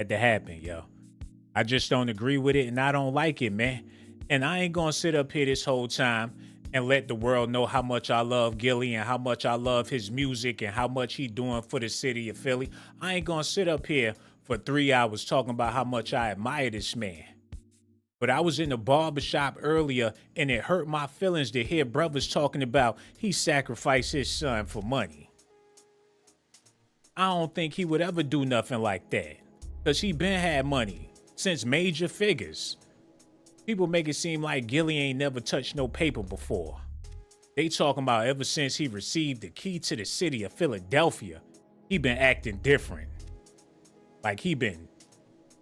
Had to happen, yo. I just don't agree with it and I don't like it, man. And I ain't gonna sit up here this whole time and let the world know how much I love Gillie and how much I love his music and how much he doing for the city of Philly. I ain't gonna sit up here for 3 hours talking about how much I admire this man. But I was in the barbershop earlier and it hurt my feelings to hear brothers talking about he sacrificed his son for money. I don't think he would ever do nothing like that because he been had money since major figures. People make it seem like Gillie ain't never touched no paper before. They talking about ever since he received the key to the city of Philadelphia, he been acting different. Like he been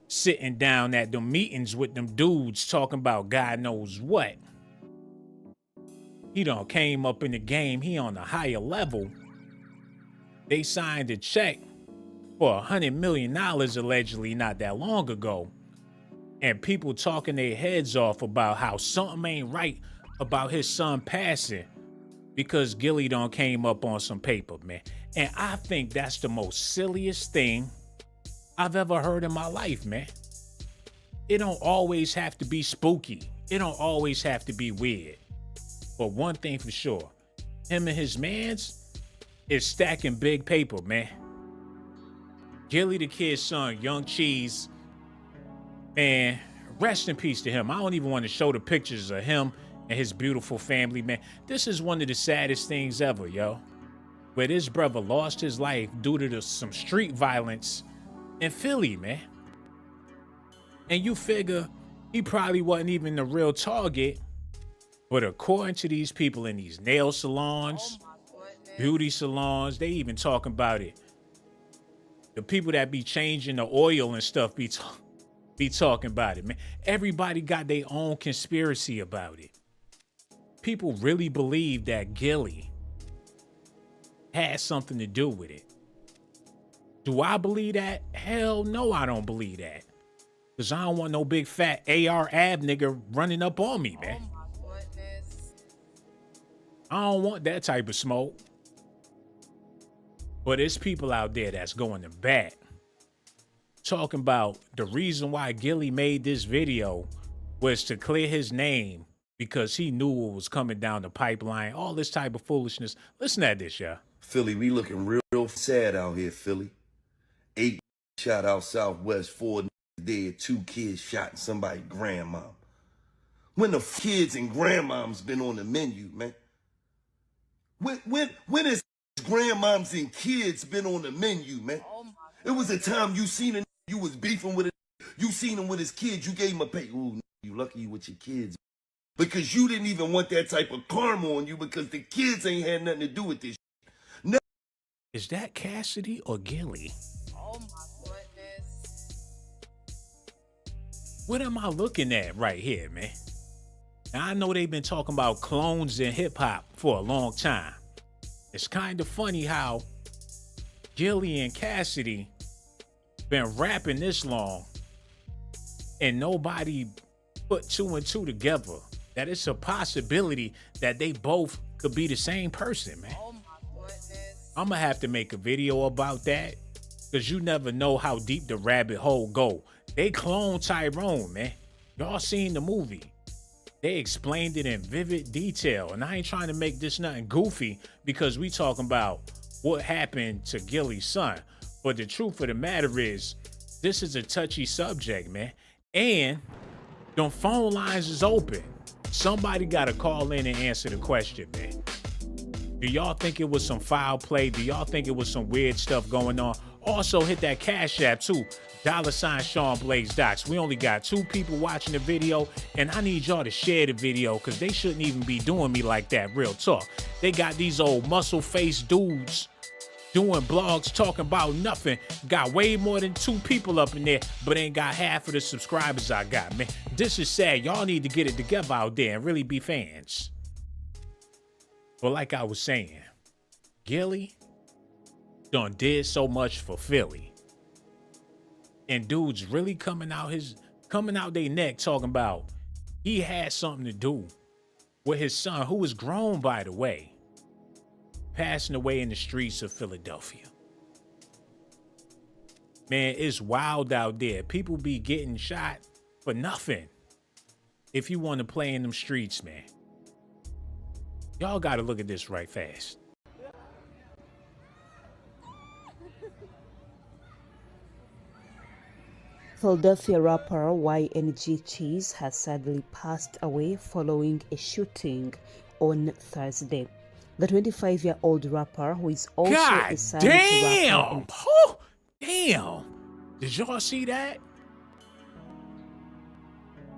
sitting down at the meetings with them dudes talking about God knows what. He done came up in the game, he on a higher level. They signed a check for $100 million allegedly not that long ago. And people talking their heads off about how something ain't right about his son passing because Gillie done came up on some paper, man. And I think that's the most silliest thing I've ever heard in my life, man. It don't always have to be spooky. It don't always have to be weird. But one thing for sure, him and his mans is stacking big paper, man. Gillie the kid's son, Young Cheese, man, rest in peace to him. I don't even want to show the pictures of him and his beautiful family, man. This is one of the saddest things ever, yo. Where this brother lost his life due to some street violence in Philly, man. And you figure he probably wasn't even the real target, but according to these people in these nail salons, beauty salons, they even talking about it. The people that be changing the oil and stuff be talking about it, man. Everybody got their own conspiracy about it. People really believe that Gillie had something to do with it. Do I believe that? Hell no, I don't believe that. Because I don't want no big fat AR ab nigga running up on me, man. Oh my goodness. I don't want that type of smoke. But there's people out there that's going to bat, talking about the reason why Gillie made this video was to clear his name because he knew what was coming down the pipeline, all this type of foolishness. Listen at this, y'all. Philly, we looking real sad out here, Philly. 8 shot out southwest, 4 dead, 2 kids shot, and somebody grandmom. When the kids and grandmoms been on the menu, man? When has grandmoms and kids been on the menu, man? Oh my It was a time you seen a you was beefing with it. You seen him with his kids. You gave him a pay. Ooh, you lucky you with your kids. Because you didn't even want that type of karma on you because the kids ain't had nothing to do with this. No. Is that Cassidy or Gillie? Oh my goodness. What am I looking at right here, man? Now, I know they've been talking about clones in hip hop for a long time. It's kind of funny how Gillie and Cassidy been rapping this long and nobody put 2 and 2 together. That it's a possibility that they both could be the same person, man. Oh my goodness. I'm gonna have to make a video about that because you never know how deep the rabbit hole go. They cloned Tyrone, man. Y'all seen the movie. They explained it in vivid detail, and I ain't trying to make this nothing goofy because we talking about what happened to Gillie's son. But the truth of the matter is, this is a touchy subject, man. And the phone lines is open. Somebody got to call in and answer the question, man. Do y'all think it was some foul play? Do y'all think it was some weird stuff going on? Also, hit that Cash App, too. $ Sean Blaze Docs. We only got 2 people watching the video, and I need y'all to share the video because they shouldn't even be doing me like that, real talk. They got these old muscle-faced dudes doing blogs talking about nothing. Got way more than 2 people up in there, but ain't got half of the subscribers I got, man. This is sad. Y'all need to get it together out there and really be fans. But like I was saying, Gillie done did so much for Philly. And dudes really coming out their neck talking about he had something to do with his son, who was grown, by the way, passing away in the streets of Philadelphia. Man, it's wild out there. People be getting shot for nothing. If you want to play in them streets, man. Y'all got to look at this right fast. Philadelphia rapper YNG Cheese has sadly passed away following a shooting on Thursday. The 25-year-old rapper, who is also a God silent rapper damn! Oh, damn! Did y'all see that?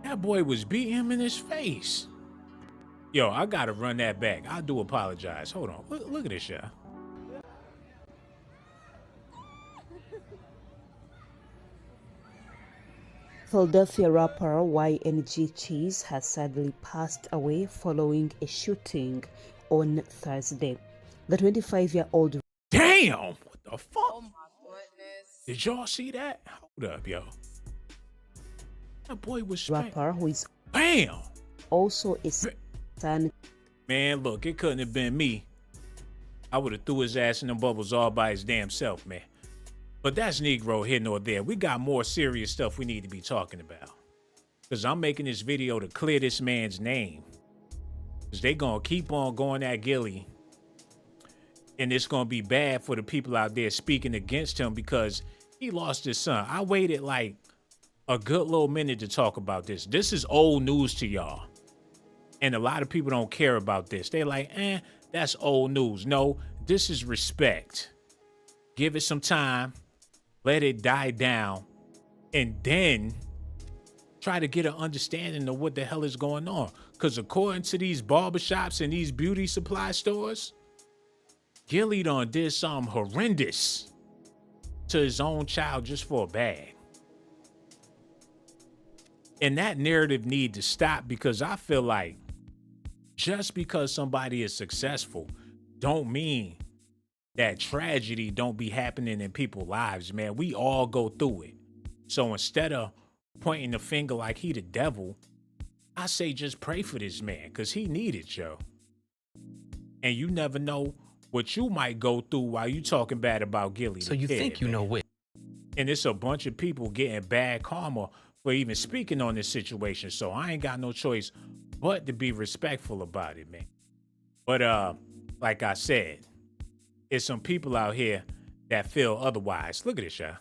That boy was beating him in his face. Yo, I gotta run that back. I do apologize. Hold on. Look at this, y'all. Philadelphia rapper YNG Cheese has sadly passed away following a shooting on Thursday. The 25-year-old. Damn! What the fuck? Oh my goodness. Did y'all see that? Hold up, yo. That boy was rapper, who is bam! Also a son. Man, look, it couldn't have been me. I would have threw his ass in them bubbles all by his damn self, man. But that's Negro here nor there. We got more serious stuff we need to be talking about. Because I'm making this video to clear this man's name. Because they going to keep on going at Gillie. And it's going to be bad for the people out there speaking against him because he lost his son. I waited like a good little minute to talk about this. This is old news to y'all. And a lot of people don't care about this. They're like, that's old news. No, this is respect. Give it some time. Let it die down. And then try to get an understanding of what the hell is going on. Because according to these barbershops and these beauty supply stores, Gillie done did something horrendous to his own child just for a bag. And that narrative need to stop because I feel like just because somebody is successful don't mean that tragedy don't be happening in people's lives, man. We all go through it. So instead of pointing the finger like he the devil, I say just pray for this man because he needed yo. And you never know what you might go through while you talking bad about Gillie. So you think you know what? And it's a bunch of people getting bad karma for even speaking on this situation. So I ain't got no choice but to be respectful about it, man. But like I said, it's some people out here that feel otherwise. Look at this, y'all.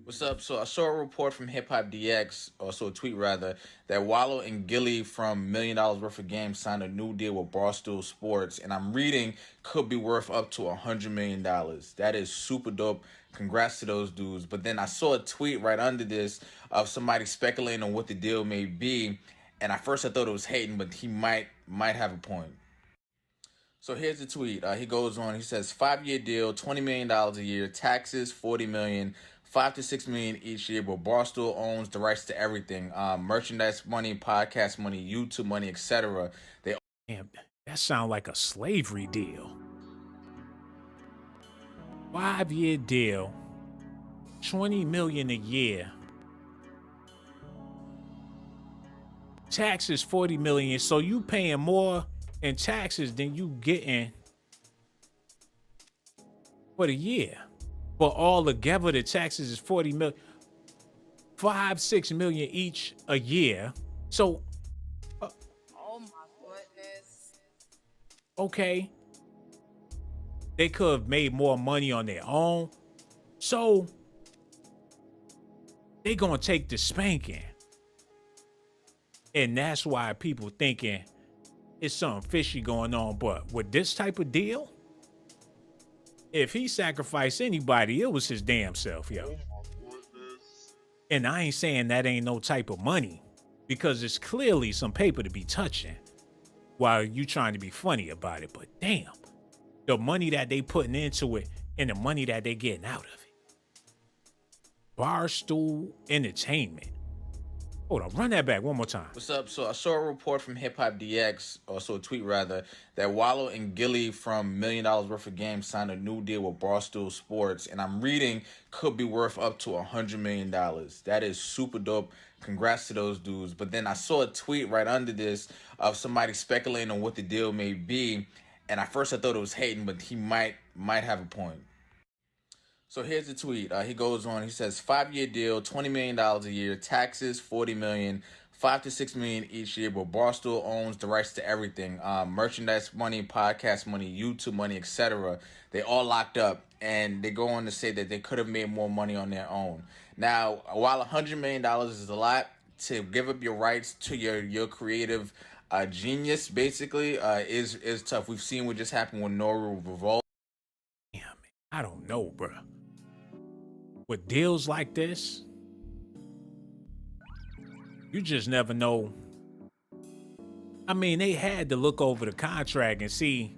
What's up? So I saw a report from Hip Hop DX, or so a tweet rather, that Wallow and Gillie from $1 million worth of games signed a new deal with Barstool Sports, and I'm reading could be worth up to $100 million. That is super dope. Congrats to those dudes. But then I saw a tweet right under this of somebody speculating on what the deal may be, and at first I thought it was hating, but he might have a point. So here's the tweet. He goes on. He says, 5-year deal, $20 million a year, taxes $40 million, $5 to $6 million each year. But Barstool owns the rights to everything: merchandise money, podcast money, YouTube money, etc. Damn, that sound like a slavery deal. 5-year deal, $20 million a year, taxes $40 million. So you paying more in taxes than you getting for the year. But all together, the taxes is $40 million, $5-6 million each a year. So, Oh my goodness. okay, they could have made more money on their own. So they gonna take the spanking. And that's why people thinking it's something fishy going on. But with this type of deal, if he sacrificed anybody, it was his damn self, yo. And I ain't saying that ain't no type of money, because it's clearly some paper to be touching while you trying to be funny about it. But damn, the money that they putting into it and the money that they getting out of it. Barstool Entertainment. Hold on, run that back one more time. What's up? So I saw a report from Hip Hop DX, or so a tweet rather, that Wallow and Gillie from $1 million worth of games signed a new deal with Barstool Sports, and I'm reading could be worth up to $100 million. That is super dope. Congrats to those dudes. But then I saw a tweet right under this of somebody speculating on what the deal may be, and at first I thought it was hating, but he might have a point. So here's the tweet. He goes on. He says 5-year deal, $20 million a year, taxes $40 million, 5 to 6 million each year. But Barstool owns the rights to everything: merchandise money, podcast money, YouTube money, etc. They all locked up, and they go on to say that they could have made more money on their own. Now, while $100 million is a lot, to give up your rights to your creative genius, basically, is tough. We've seen what just happened with Nora Revolt. Damn, man, I don't know, bro. With deals like this, you just never know. I mean, they had to look over the contract and see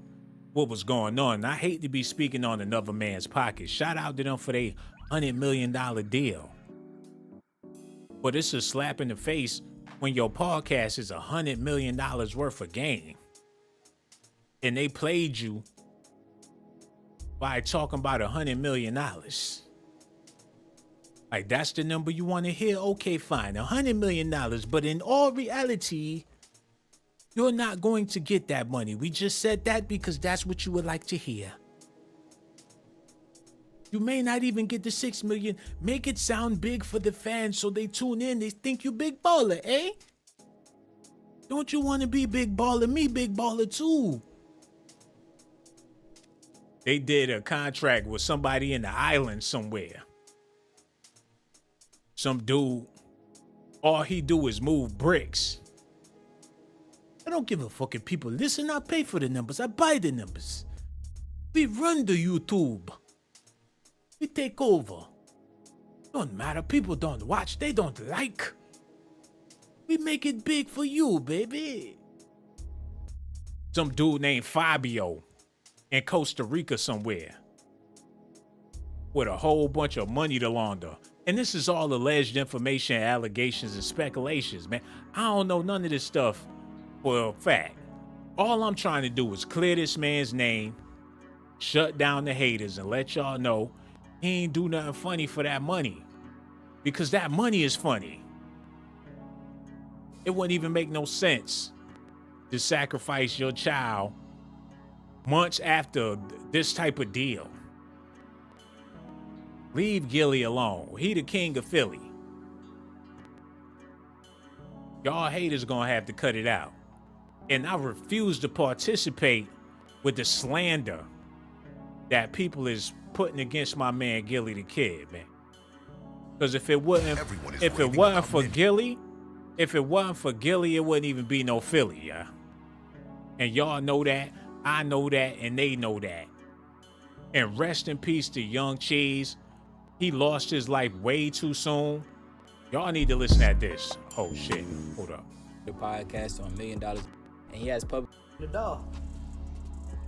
what was going on. And I hate to be speaking on another man's pocket. Shout out to them for their $100 million deal. But it's a slap in the face when your podcast is $100 million worth of game. And they played you by talking about $100 million. Like, that's the number you want to hear? Okay, fine, $100 million. But in all reality, you're not going to get that money. We just said that because that's what you would like to hear. You may not even get the 6 million. Make it sound big for the fans so they tune in. They think you big baller, eh? Don't you want to be big baller? Me big baller too. They did a contract with somebody in the island somewhere. Some dude, all he do is move bricks. I don't give a fuck if people listen. I pay for the numbers. I buy the numbers. We run the YouTube. We take over. Don't matter. People don't watch. They don't like. We make it big for you, baby. Some dude named Fabio in Costa Rica somewhere with a whole bunch of money to launder. And this is all alleged information, allegations, and speculations, man. I don't know none of this stuff for a fact. All I'm trying to do is clear this man's name, shut down the haters, and let y'all know he ain't do nothing funny for that money. Because that money is funny. It wouldn't even make no sense to sacrifice your child months after this type of deal. Leave Gillie alone. He the king of Philly. Y'all haters gonna have to cut it out. And I refuse to participate with the slander that people is putting against my man Gillie the Kid, man. Because if it wasn't for Gillie, it wouldn't even be no Philly, yeah. And y'all know that, I know that, and they know that. And rest in peace to Young Cheese. He lost his life way too soon. Y'all need to listen at this. Oh shit, hold up. The podcast on $1 million, and he has public the dog.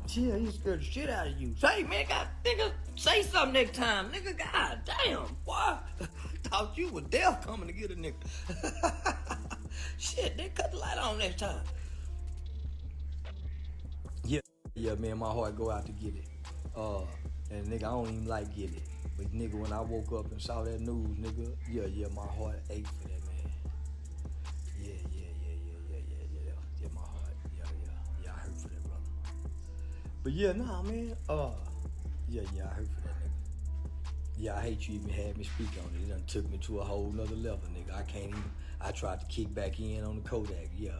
Yeah, he scared the shit out of you. Say, man, nigga, say something next time, nigga. God damn, boy. Thought you was deaf coming to get a nigga. Shit, they cut the light on next time. Yeah, man, my heart go out to Gillie. And nigga, I don't even like Gillie. But nigga, when I woke up and saw that news, nigga, yeah, my heart ached for that man. Yeah, my heart, yeah, I hurt for that brother. But yeah, nah, man, yeah, I hurt for that nigga. Yeah, I hate you even had me speak on it. It done took me to a whole nother level, nigga. I can't even, I tried to kick back in on the Kodak, yeah,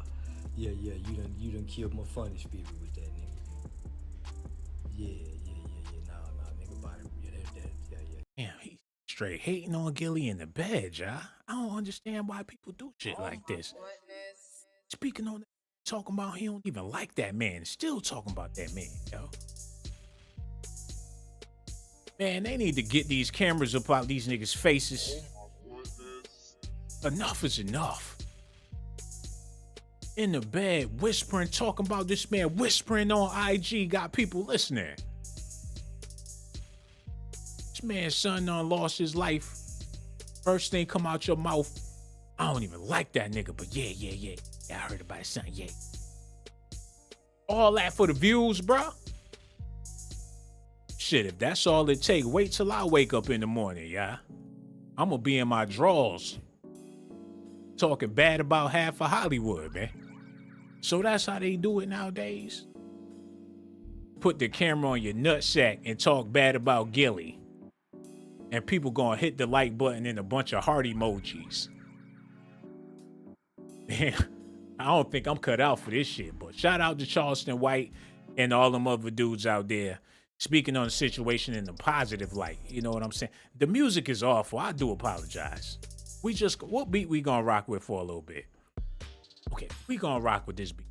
you done killed my funny spirit with that, nigga. Yeah, nah, nigga, body, yeah. Damn, he's straight hating on Gillie in the bed, y'all. I don't understand why people do shit like this. Goodness. Speaking on that, talking about he don't even like that man. Still talking about that man, yo. Man, they need to get these cameras up out these niggas' faces. Enough is enough. In the bed, whispering, talking about this man, whispering on IG, got people listening. This man's son done lost his life. First thing come out your mouth, I don't even like that nigga, but yeah. Yeah, I heard about his son, yeah. All that for the views, bruh? Shit, if that's all it take, wait till I wake up in the morning, yeah? I'm gonna be in my drawers talking bad about half of Hollywood, man. So that's how they do it nowadays? Put the camera on your nutsack and talk bad about Gillie. And people gonna hit the like button and a bunch of heart emojis. Man, I don't think I'm cut out for this shit, but shout out to Charleston White and all them other dudes out there speaking on the situation in the positive light. You know what I'm saying? The music is awful. I do apologize. What beat we gonna rock with for a little bit? Okay, we gonna rock with this beat.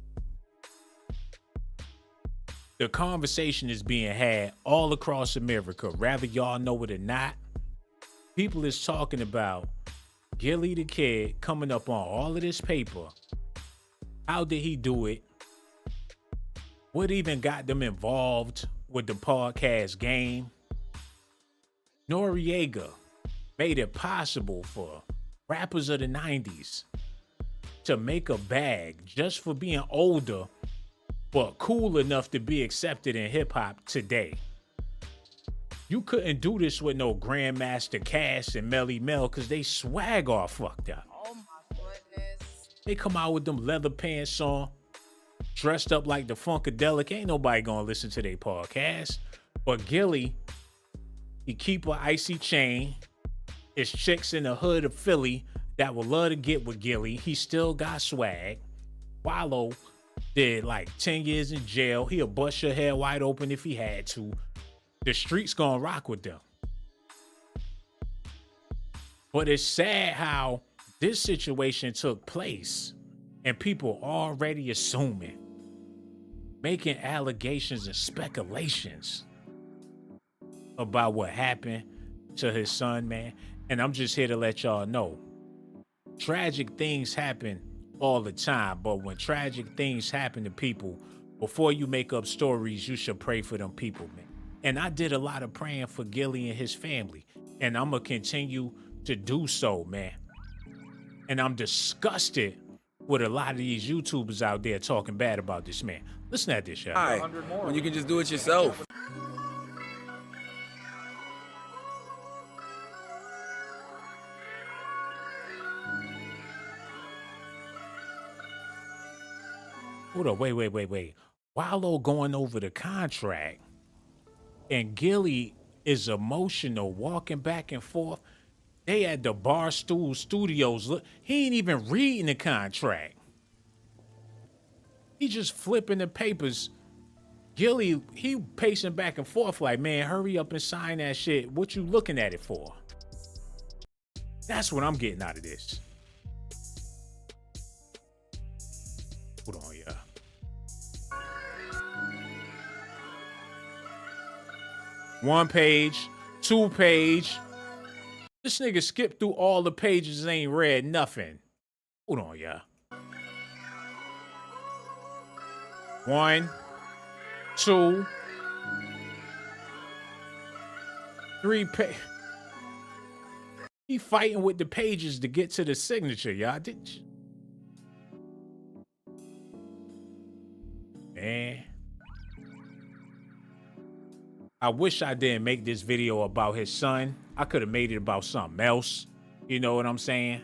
The conversation is being had all across America, whether y'all know it or not. People is talking about Gillie the kid coming up on all of this paper. How did he do it? What even got them involved with the podcast game? Noriega made it possible for rappers of the 90s to make a bag just for being older, but cool enough to be accepted in hip hop today. You couldn't do this with no Grandmaster Cass and Melly Mel because they swag all fucked up. Oh my goodness. They come out with them leather pants on, dressed up like the Funkadelic. Ain't nobody gonna listen to their podcast. But Gillie, he keep an icy chain. It's chicks in the hood of Philly that would love to get with Gillie. He still got swag. Wallow did like 10 years in jail. He'll bust your head wide open if he had to. The streets gonna rock with them. But it's sad how this situation took place and people already assuming, making allegations and speculations about what happened to his son, man. And I'm just here to let y'all know, tragic things happen all the time, but when tragic things happen to people, before you make up stories, you should pray for them people, man. And I did a lot of praying for Gillie and his family, and I'm gonna continue to do so, man. And I'm disgusted with a lot of these YouTubers out there talking bad about this man. Listen at this, y'all. Hi, when you can just do it yourself. Hold up, wait. Wallow going over the contract, and Gillie is emotional, walking back and forth. They at the Barstool Studios. Look, he ain't even reading the contract. He just flipping the papers. Gillie, he pacing back and forth like, man, hurry up and sign that shit. What you looking at it for? That's what I'm getting out of this. Hold on, yeah. One page, 2 page. This nigga skipped through all the pages and ain't read nothing. Hold on, yeah. 1, 2, 3 pages. He fighting with the pages to get to the signature, y'all. Didn't you? Man. I wish I didn't make this video about his son. I could have made it about something else. You know what I'm saying?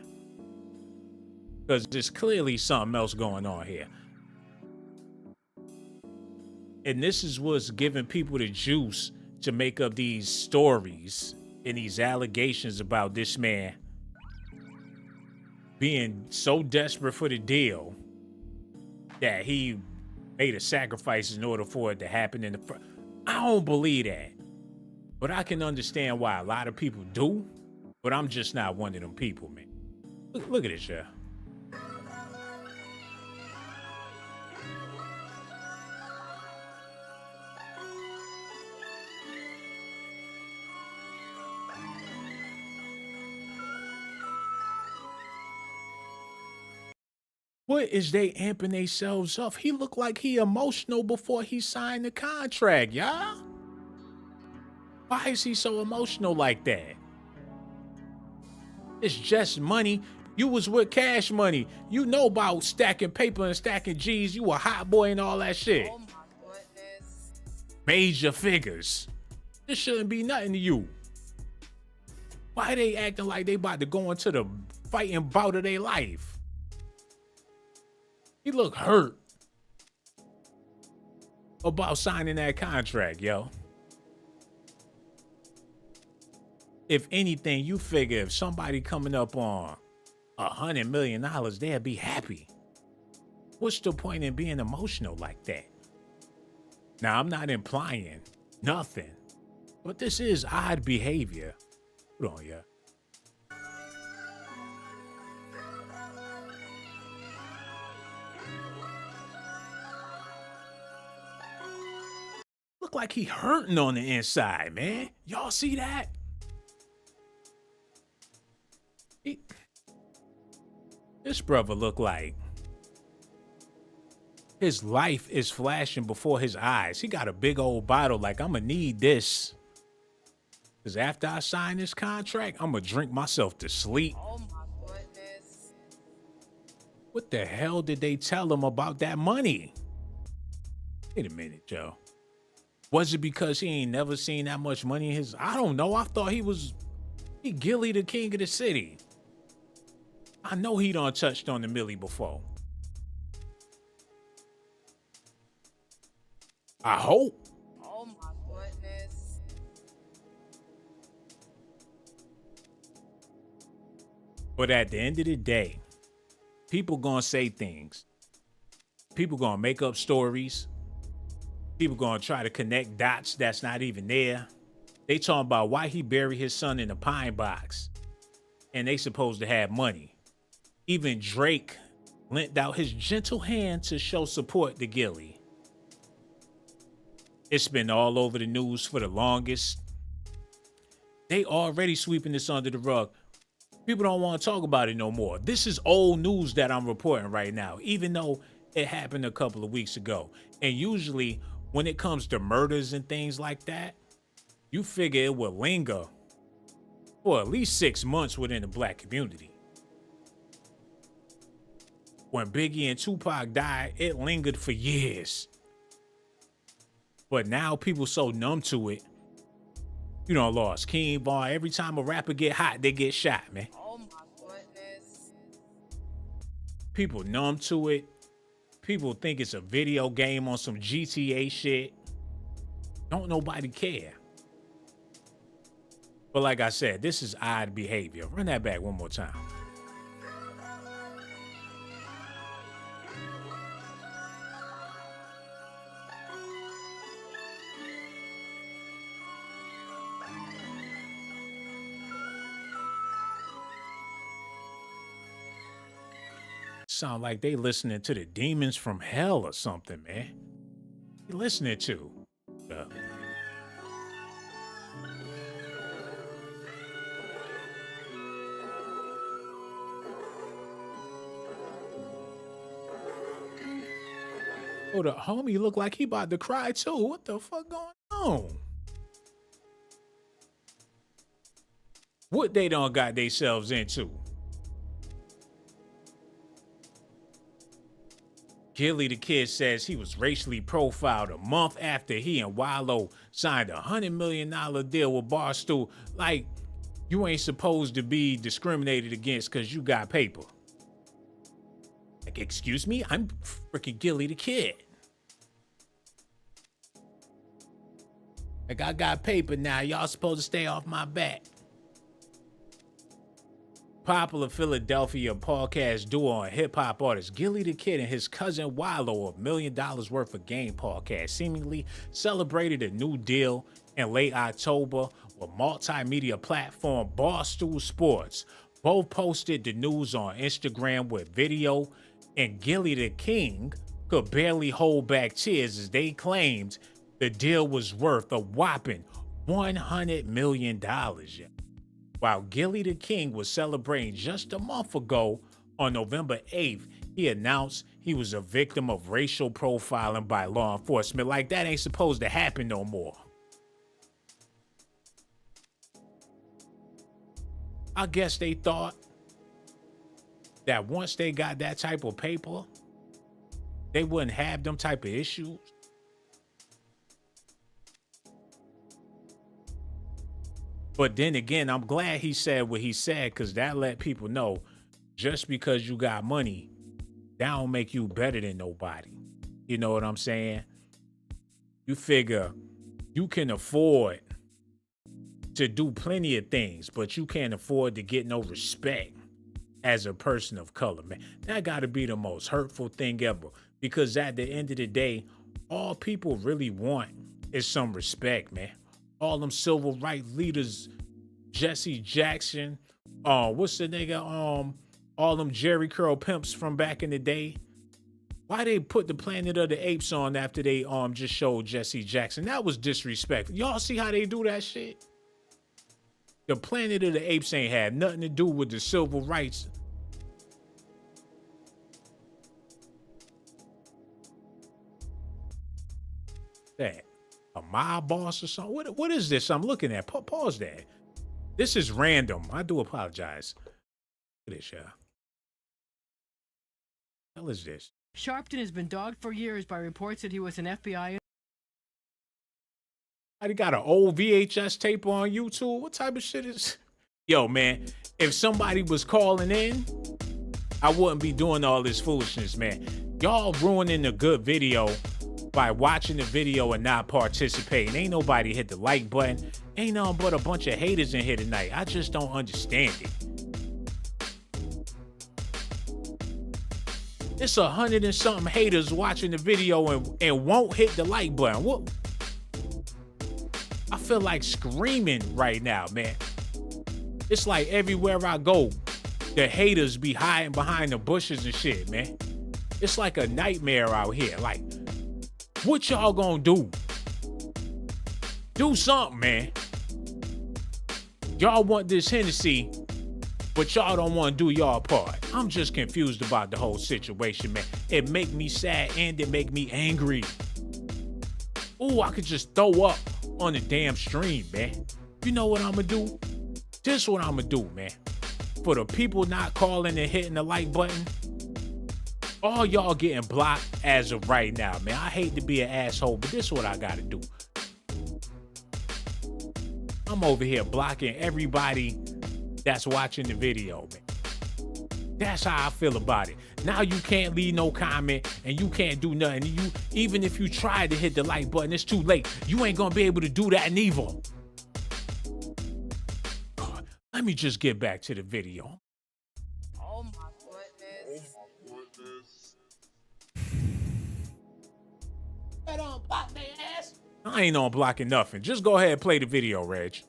Because there's clearly something else going on here. And this is what's giving people the juice to make up these stories and these allegations about this man being so desperate for the deal that he made a sacrifice in order for it to happen in the first. I don't believe that, but I can understand why a lot of people do, but I'm just not one of them people, man. Look at this, yeah. What is they amping themselves up? He looked like he emotional before he signed the contract, y'all. Why is he so emotional like that? It's just money. You was with Cash Money. You know about stacking paper and stacking G's. You a hot boy and all that shit. Oh my goodness. Major figures. This shouldn't be nothing to you. Why they acting like they about to go into the fighting bout of their life? He look hurt about signing that contract, yo. if anything, you figure if somebody coming up on $100 million, they'd be happy. What's the point in being emotional like that? Now, I'm not implying nothing, but this is odd behavior. Hold on, yeah. Look like he hurting on the inside, man. Y'all see that? This brother look like his life is flashing before his eyes. He got a big old bottle like, I'm gonna need this. Because after I sign this contract, I'm gonna drink myself to sleep. Oh my goodness. What the hell did they tell him about that money? Wait a minute, Joe. Was it because he ain't never seen that much money in his... I don't know. I thought he Gillie the king of the city. I know he done touched on the millie before. I hope. Oh my goodness. But at the end of the day, people gonna say things. People gonna make up stories. People gonna try to connect dots that's not even there. They talking about why he buried his son in a pine box. And they supposed to have money. Even Drake lent out his gentle hand to show support to Gillie. It's been all over the news for the longest. They already sweeping this under the rug. People don't want to talk about it no more. This is old news that I'm reporting right now, even though it happened a couple of weeks ago. And usually when it comes to murders and things like that, you figure it will linger for at least 6 months within the black community. When Biggie and Tupac died, it lingered for years. But now people so numb to it. You know, lost King Von. Every time a rapper get hot, they get shot, man. Oh my goodness. People numb to it. People think it's a video game on some GTA shit. Don't nobody care. But like I said, this is odd behavior. Run that back one more time. Sound like they listening to the demons from hell or something, man. You listening to? Oh, the homie look like he about to cry too. What the fuck going on? What they done got themselves into? Gillie the Kid says he was racially profiled a month after he and Wallow signed a $100 million deal with Barstool. Like, you ain't supposed to be discriminated against because you got paper. Like, excuse me? I'm freaking Gillie the Kid. Like, I got paper now. Y'all supposed to stay off my back. Popular Philadelphia podcast duo and hip-hop artist Gillie the Kid and his cousin Wallow of $1 Million Worth of Game podcast seemingly celebrated a new deal in late October with multimedia platform Barstool Sports. Both posted the news on Instagram with video, and Gillie the King could barely hold back tears as they claimed the deal was worth a whopping $100 million. While Gillie the King was celebrating just a month ago, on November 8th, he announced he was a victim of racial profiling by law enforcement. Like, that ain't supposed to happen no more. I guess they thought that once they got that type of paper, they wouldn't have them type of issues. But then again, I'm glad he said what he said, because that let people know just because you got money, that don't make you better than nobody. You know what I'm saying? You figure you can afford to do plenty of things, but you can't afford to get no respect as a person of color, man. That gotta be the most hurtful thing ever. Because at the end of the day, all people really want is some respect, man. All them civil rights leaders, Jesse Jackson, what's the nigga, all them Jerry Curl pimps from back in the day. Why they put the Planet of the Apes on after they just showed Jesse Jackson? That was disrespectful. Y'all see how they do that shit? The Planet of the Apes ain't had nothing to do with the civil rights. That a mob boss or something? What is this I'm looking at? Pause that. This is random. I do apologize. Look at this, y'all. What the hell is this? Sharpton has been dogged for years by reports that he was an FBI. I got an old VHS tape on YouTube. What type of shit is? Yo, man, if somebody was calling in, I wouldn't be doing all this foolishness, man. Y'all ruining a good video by watching the video and not participating. Ain't nobody hit the like button. Ain't nothing but a bunch of haters in here tonight. I just don't understand it. It's 100 and something haters watching the video and won't hit the like button. What? I feel like screaming right now, man. It's like everywhere I go, the haters be hiding behind the bushes and shit, man. It's like a nightmare out here. Like, what y'all gonna do? Do something, man. Y'all want this Hennessy, but y'all don't want to do y'all part. I'm just confused about the whole situation, man. It make me sad and it make me angry. Ooh, I could just throw up on the damn stream, man. You know what I'm gonna do? This is what I'm gonna do, man. For the people not calling and hitting the like button, all y'all getting blocked as of right now, man. I hate to be an asshole, but this is what I gotta do. I'm over here blocking everybody that's watching the video, man. That's how I feel about it. Now you can't leave no comment and you can't do nothing. You, even if you try to hit the like button, it's too late. You ain't gonna be able to do that neither. God, let me just get back to the video. Oh my goodness. I ain't on blocking nothing. Just go ahead and play the video, Reg.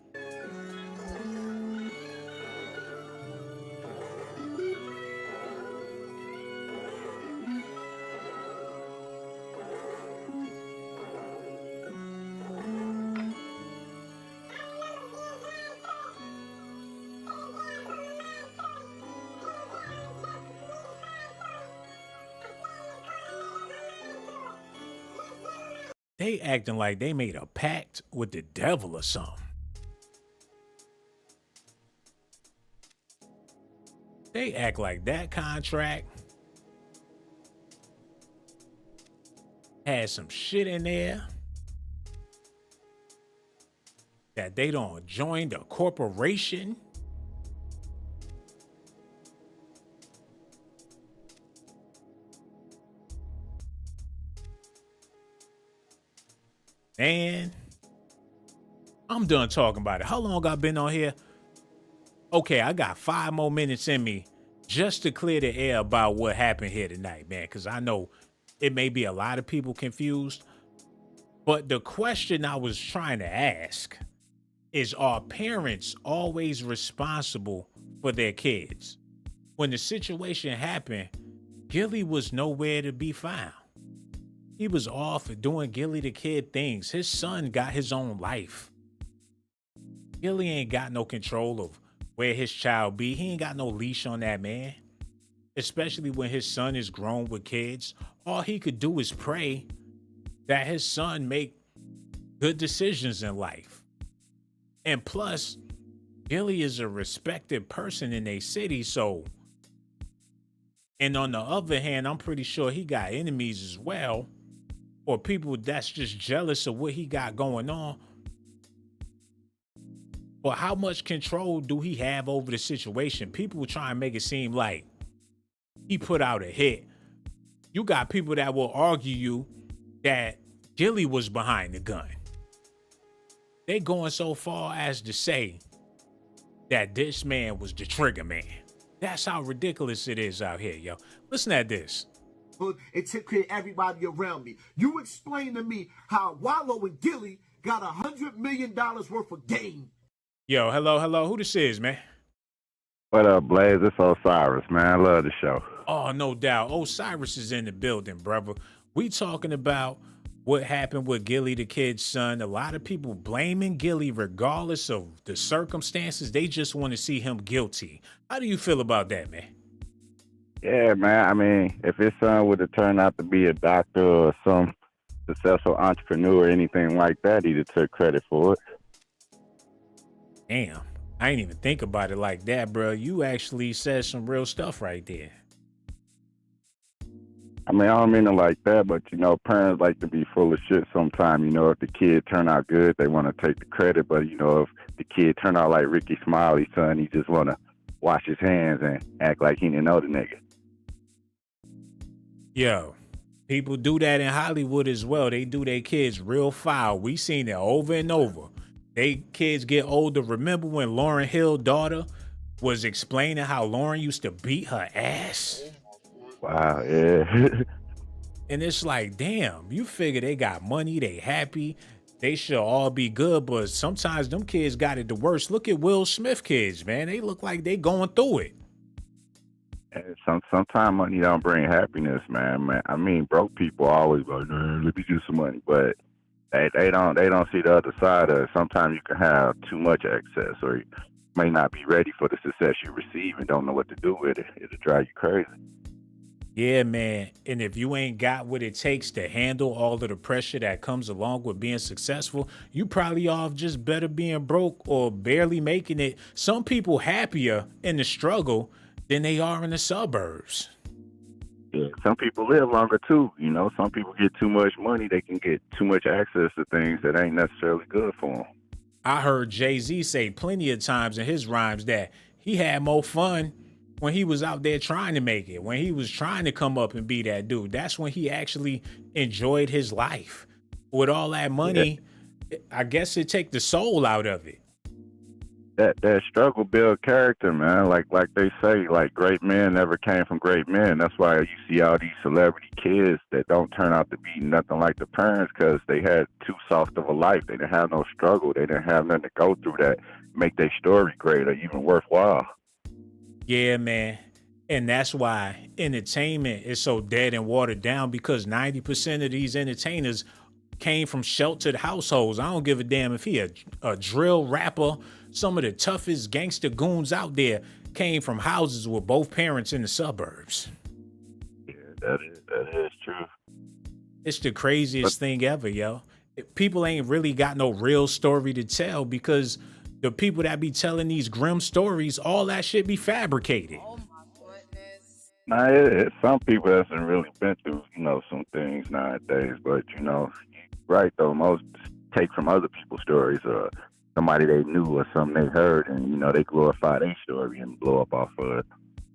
They acting like they made a pact with the devil or something. They act like that contract has some shit in there that they don't join the corporation. Man, I'm done talking about it. How long I been on here? Okay, I got 5 more minutes in me just to clear the air about what happened here tonight, man, because I know it may be a lot of people confused. But the question I was trying to ask is, are parents always responsible for their kids? When the situation happened, Gillie was nowhere to be found. He was off doing Gillie the Kid things. His son got his own life. Gillie ain't got no control of where his child be. He ain't got no leash on that man. Especially when his son is grown with kids. All he could do is pray that his son make good decisions in life. And plus, Gillie is a respected person in a city, so. And on the other hand, I'm pretty sure he got enemies as well. Or people that's just jealous of what he got going on. But how much control do he have over the situation? People try and make it seem like he put out a hit. You got people that will argue you that Gillie was behind the gun. They going so far as to say that this man was the trigger man. That's how ridiculous it is out here, yo. Listen at this. It took care of everybody around me. You explain to me how Wallow and Gillie got $100 million worth of game. Yo, hello. Who this is, man? What up, Blaze? It's Osiris, man. I love the show. Oh, no doubt. Osiris is in the building, brother. We talking about what happened with Gillie the Kid's son. A lot of people blaming Gillie regardless of the circumstances. They just want to see him guilty. How do you feel about that, man? Yeah, man. I mean, if his son would have turned out to be a doctor or some successful entrepreneur or anything like that, he'd have took credit for it. Damn. I ain't even think about it like that, bro. You actually said some real stuff right there. I mean, I don't mean it like that, but, you know, parents like to be full of shit sometimes. You know, if the kid turn out good, they want to take the credit. But, you know, if the kid turn out like Ricky Smiley's son, he just want to wash his hands and act like he didn't know the nigga. Yo, people do that in Hollywood as well. They do their kids real foul. We seen it over and over. They kids get older. Remember when Lauryn Hill's daughter was explaining how Lauren used to beat her ass? Wow, yeah. And it's like, damn, you figure they got money, they happy, they should all be good, but sometimes them kids got it the worst. Look at Will Smith kids, man. They look like they going through it. Sometimes money don't bring happiness, man. I mean, broke people always go, nah, let me do some money, but they don't see the other side of it. Sometimes you can have too much excess, or you may not be ready for the success you receive and don't know what to do with it. It'll drive you crazy. Yeah, man. And if you ain't got what it takes to handle all of the pressure that comes along with being successful, you probably off just better being broke or barely making it. Some people happier in the struggle than they are in the suburbs. Yeah, some people live longer too. You know, some people get too much money, they can get too much access to things that ain't necessarily good for them. I heard Jay-Z say plenty of times in his rhymes that he had more fun when he was out there trying to make it, when he was trying to come up and be that dude. That's when he actually enjoyed his life. With all that money, I guess it take the soul out of it. That struggle build character, man. Like they say, like great men never came from great men. That's why you see all these celebrity kids that don't turn out to be nothing like the parents because they had too soft of a life. They didn't have no struggle. They didn't have nothing to go through that make their story great or even worthwhile. Yeah, man. And that's why entertainment is so dead and watered down, because 90% of these entertainers came from sheltered households. I don't give a damn if he a drill rapper. Some of the toughest gangster goons out there came from houses with both parents in the suburbs. Yeah, that is true. It's the craziest thing ever, yo. People ain't really got no real story to tell, because the people that be telling these grim stories, all that shit be fabricated. Oh my goodness. Nah, it's some people that's really been through, you know, some things nowadays. But, you know, right though, most take from other people's stories or somebody they knew or something they heard, and, you know, they glorify their story and blow up off of it.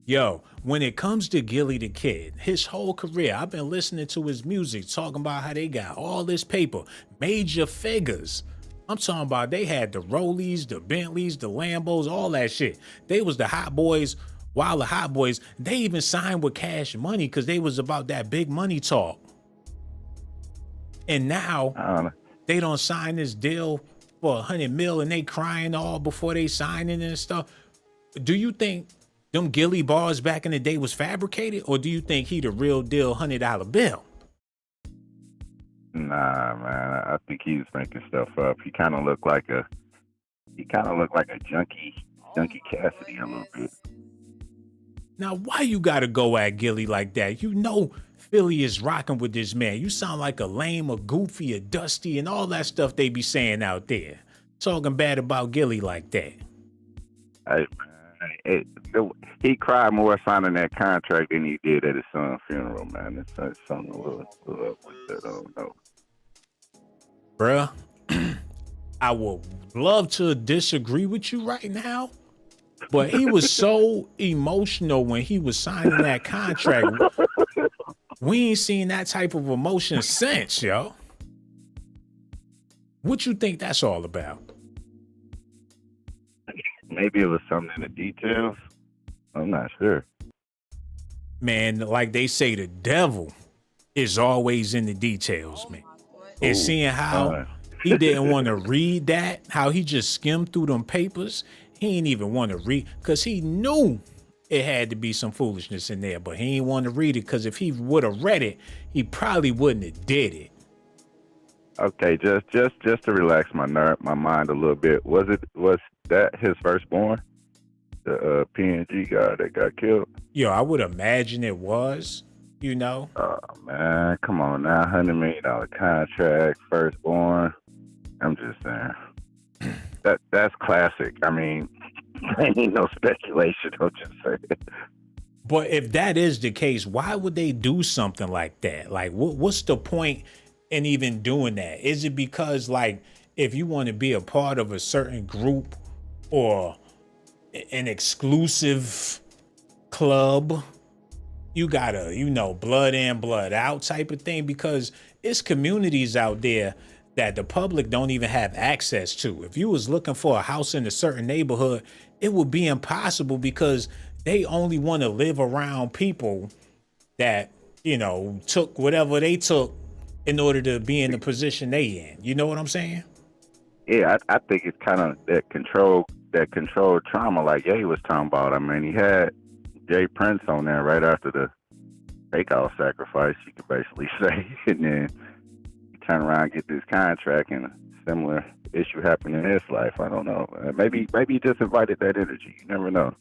Yo, when it comes to Gillie the Kid, his whole career, I've been listening to his music, talking about how they got all this paper, major figures. I'm talking about they had the Rollies, the Bentleys, the Lambos, all that shit. They was the hot boys. While the hot boys, they even signed with Cash Money because they was about that big money talk. And now they don't sign this deal for $100 million and they crying all before they signing and stuff. Do you think them Gillie bars back in the day was fabricated, or do you think he the real deal $100 bill? Nah, man. I think he was making stuff up. He kind of looked like a junkie Cassidy a little bit. Now, why you gotta go at Gillie like that? You know Philly is rocking with this man. You sound like a lame, a goofy, a dusty, and all that stuff they be saying out there. Talking bad about Gillie like that. He cried more signing that contract than he did at his son's funeral, man. It's something a little up with that. I don't know. Bruh, I would love to disagree with you right now, but he was so emotional when he was signing that contract. We ain't seen that type of emotion since, yo. What you think that's all about? Maybe it was something in the details. I'm not sure. Man, like they say, the devil is always in the details, man. And seeing how he didn't want to read that, how he just skimmed through them papers, he didn't even want to read, because he knew it had to be some foolishness in there, but he didn't want to read it, because if he would have read it, he probably wouldn't have did it. Okay, just to relax my mind a little bit. Was that his firstborn, the PNG guy that got killed? Yo, I would imagine it was, you know. Oh man, come on now, $100 million contract, firstborn. I'm just saying, that's classic. I mean, ain't no speculation. I'm just saying. But if that is the case, why would they do something like that? Like, what's the point in even doing that? Is it because, like, if you want to be a part of a certain group or an exclusive club, you gotta, blood in, blood out type of thing? Because it's communities out there that the public don't even have access to. If you was looking for a house in a certain neighborhood, it would be impossible, because they only want to live around people that, took whatever they took in order to be in the position they in. You know what I'm saying? Yeah, I think it's kind of that controlled trauma, like Ye was talking about. I mean, he had Jay Prince on there right after the fake-out sacrifice, you could basically say, and then he turn around and get this contract, and a similar issue happened in his life. I don't know. Maybe he just invited that energy. You never know.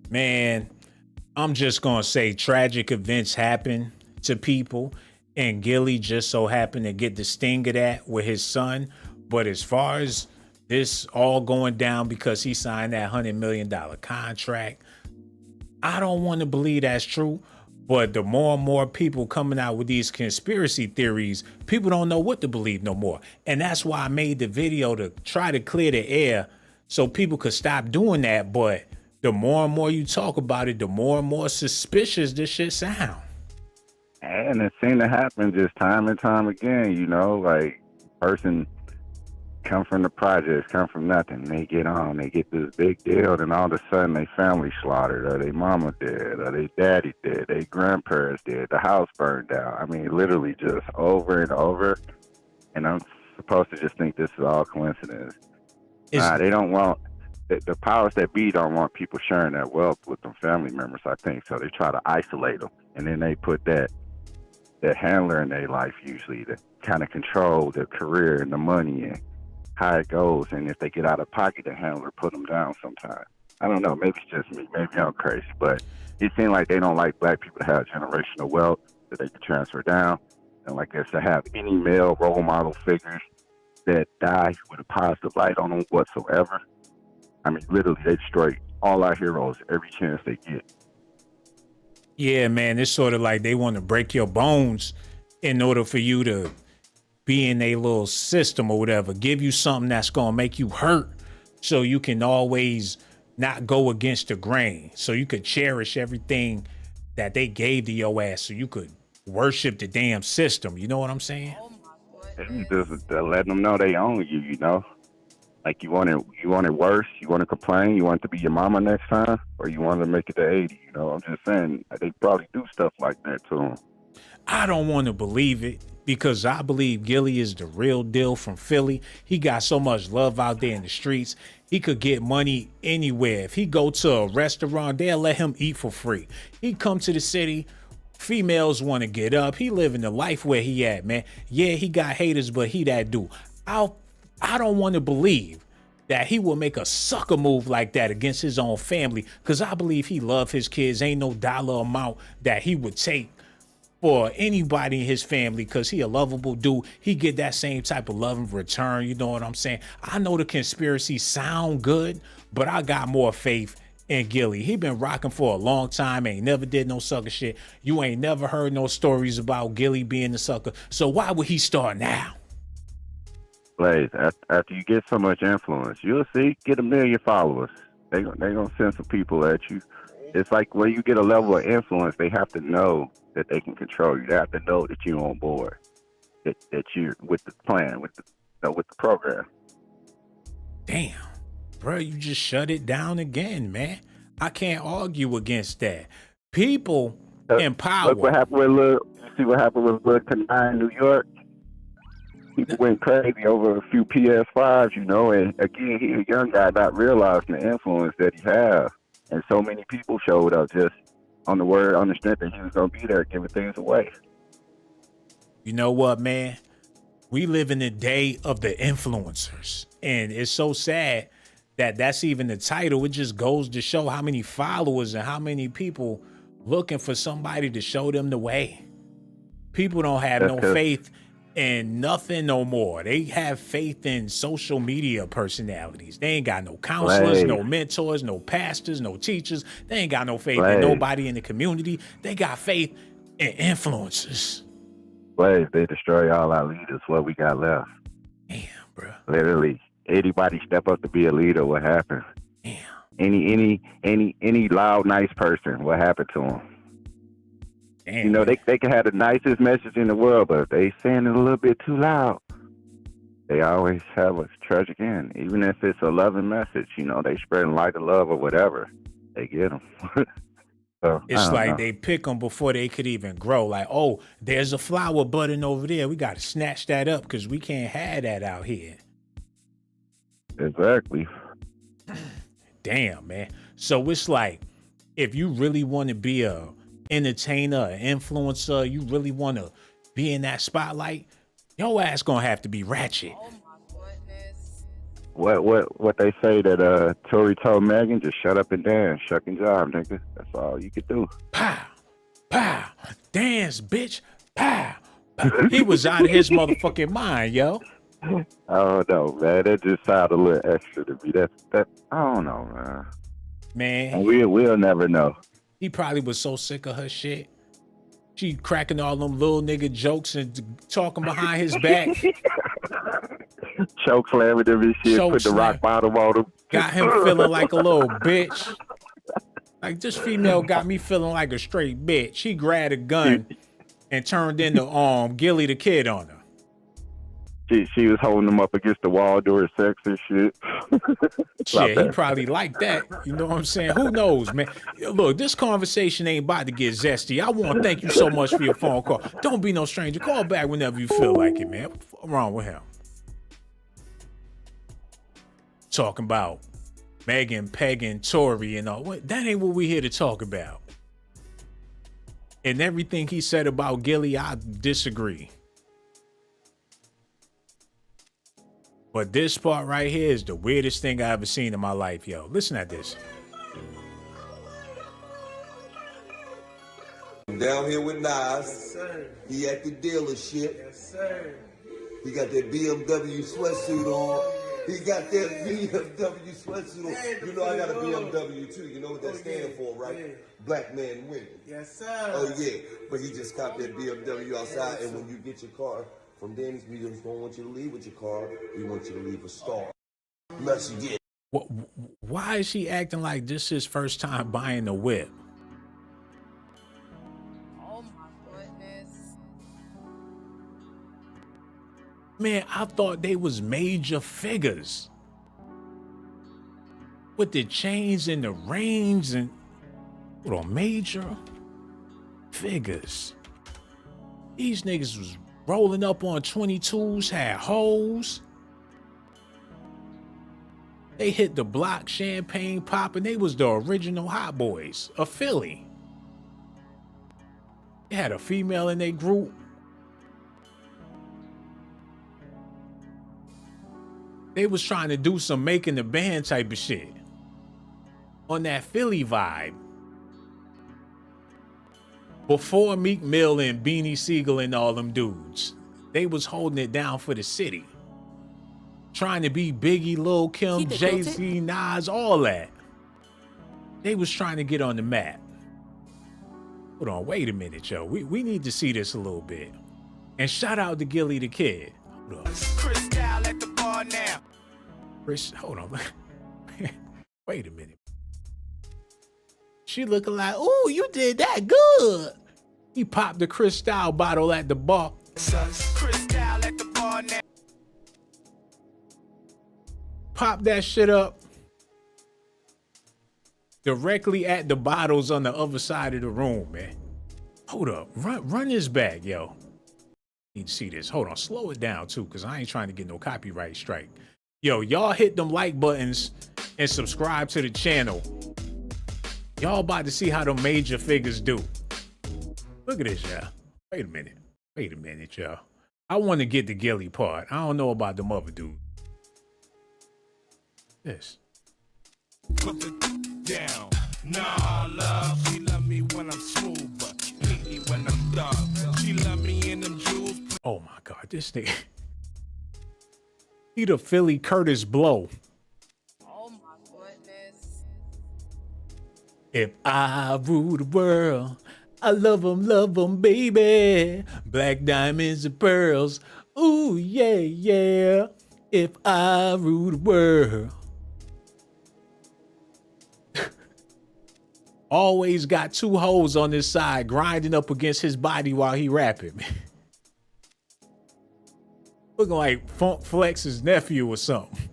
Man, I'm just gonna say tragic events happen to people, and Gillie just so happened to get the sting of that with his son. But as far as this all going down because he signed that $100 million contract, I don't want to believe that's true. But the more and more people coming out with these conspiracy theories, people don't know what to believe no more. And that's why I made the video, to try to clear the air so people could stop doing that. But the more and more you talk about it, the more and more suspicious this shit sound. And it seemed to happen just time and time again, like person come from the projects, come from nothing. They get on, they get this big deal, and all of a sudden they family slaughtered, or their mama dead, or their daddy dead, their grandparents dead, the house burned down. I mean, literally just over and over. And I'm supposed to just think this is all coincidence. They don't want, the powers that be don't want people sharing that wealth with them family members, I think. So they try to isolate them. And then they put that handler in their life, usually, to kind of control their career and the money and how it goes. And if they get out of pocket, the handler put them down sometimes. I don't know. Maybe it's just me. Maybe I'm crazy. But it seems like they don't like black people to have generational wealth that they can transfer down. And like I said, have any male role model figures that die with a positive light on them whatsoever. I mean, literally, they destroy all our heroes every chance they get. Yeah, man, it's sort of like they want to break your bones in order for you to be in a little system or whatever, give you something that's going to make you hurt so you can always not go against the grain, so you could cherish everything that they gave to your ass, so you could worship the damn system. You know what I'm saying? Just letting them know they own you, Like you want it worse, you want to complain, you want it to be your mama next time, or you want to make it to 80, I'm just saying, they probably do stuff like that to them. I don't want to believe it, because I believe Gillie is the real deal from Philly. He got so much love out there in the streets. He could get money anywhere. If he go to a restaurant, they'll let him eat for free. He come to the city, females want to get up. He living the life where he at, man. Yeah, he got haters, but he that dude. I don't want to believe that he will make a sucker move like that against his own family, because I believe he love his kids. Ain't no dollar amount that he would take for anybody in his family, because he a lovable dude. He get that same type of love in return. You know what I'm saying? I know the conspiracy sound good, but I got more faith in Gillie. He been rocking for a long time, ain't never did no sucker shit. You ain't never heard no stories about Gillie being the sucker. So why would he start now? Blaze, after you get so much influence, you'll see, get 1 million followers. They gonna send some people at you. It's like when you get a level of influence, they have to know that they can control you. They have to know that you're on board, that you're with the plan, with with the program. Damn, bro, you just shut it down again, man. I can't argue against that. People in power. Look what happened with you see what happened with Lil Kanai in New York? People went crazy over a few PS5s, you know, and again, he a young guy not realizing the influence that he has. And so many people showed up just on the strength that he was going to be there giving things away. You know what, man? We live in the day of the influencers. And it's so sad that that's even the title. It just goes to show how many followers and how many people looking for somebody to show them the way. People don't have no faith in nothing no more. They have faith in social media personalities. They ain't got no counselors, no mentors, no pastors, no teachers. They ain't got no faith in nobody in the community. They got faith in influencers. Blaze, they destroy all our leaders. What we got left? Damn, bro. Literally, anybody step up to be a leader, what happened? Damn. Any loud, nice person, what happened to them? Damn, you know, they can have the nicest message in the world, but if they saying it a little bit too loud, they always have a tragic end. Even if it's a loving message, you know, they spreading light of love or whatever, they get them. So, it's like they pick them before they could even grow. Like, oh, there's a flower budding over there. We got to snatch that up because we can't have that out here. Exactly. Damn, man. So it's like, if you really want to be a entertainer, an influencer, you really want to be in that spotlight, your ass gonna have to be ratchet. Oh my goodness. What they say that Tory told Megan, just shut up and dance, shuck and jive, nigga. That's all you could do. Pow, pow, dance, bitch, pow, pow. He was out of his motherfucking mind, yo. I don't know, man. That just sounded a little extra to me. That I don't know, man. Man, and we'll never know. He probably was so sick of her shit. She cracking all them little nigga jokes and talking behind his back. Choke slamming him and shit, put the rock bottom on him. Got him feeling like a little bitch. Like, this female got me feeling like a straight bitch. She grabbed a gun and turned into Gillie the Kid on her. She was holding him up against the wall during sex and shit. Shit, he probably liked that. You know what I'm saying? Who knows, man? Look, this conversation ain't about to get zesty. I want to thank you so much for your phone call. Don't be no stranger. Call back whenever you feel like it, man. What's wrong with him? Talking about Megan, pegging, Tory, and all. That ain't what we here to talk about. And everything he said about Gillie, I disagree. But this part right here is the weirdest thing I ever seen in my life, yo. Listen at this. I'm down here with Nas. Yes, sir. He at the dealership. Yes, sir. He got that BMW sweatsuit on. He got that BMW sweatsuit on. You know I got a BMW too. You know what that stands for, right? Yeah. Black man winning. Yes, sir. Oh yeah. But he just copped that BMW outside, and when you get your car from Danny's, we just don't want you to leave with your car. We want you to leave a star. Unless you get. Why is he acting like this is his first time buying a whip? Oh my goodness. Man, I thought they was major figures. With the chains and the rings and what on major figures. These niggas was rolling up on 22s, had hoes. They hit the block, champagne popping. They was the original hot boys of Philly. They had a female in their group. They was trying to do some making the band type of shit. On that Philly vibe. Before Meek Mill and Beanie Siegel and all them dudes, they was holding it down for the city. Trying to be Biggie, Lil Kim, Jay-Z, Nas, all that. They was trying to get on the map. Hold on, wait a minute, yo. We need to see this a little bit. And shout out to Gillie the Kid. Hold on. Chris Down at the bar now. Chris, hold on. Wait a minute. She looking like, ooh, you did that good. He popped the Cristal bottle at the bar. Cristal at the bar now. pop that shit up directly at the bottles on the other side of the room, man. Hold up. Run this back, yo. Need to see this. Hold on. Slow it down, too, because I ain't trying to get no copyright strike. Yo, y'all hit them like buttons and subscribe to the channel. Y'all about to see how the major figures do. Look at this, y'all. Wait a minute, y'all. I want to get the Gillie part. I don't know about them other dudes. This. Put the down. Nah, love. She love me when I'm smooth, but hate me when I'm dumb. She love me in them jewels. Oh my God, this nigga. He the Philly Curtis Blow. Oh my goodness. If I rule the world, I love them, baby. Black diamonds and pearls. Ooh, yeah, yeah. If I rule the world. Always got two hoes on his side grinding up against his body while he rapping. Looking like Funk Flex's nephew or something.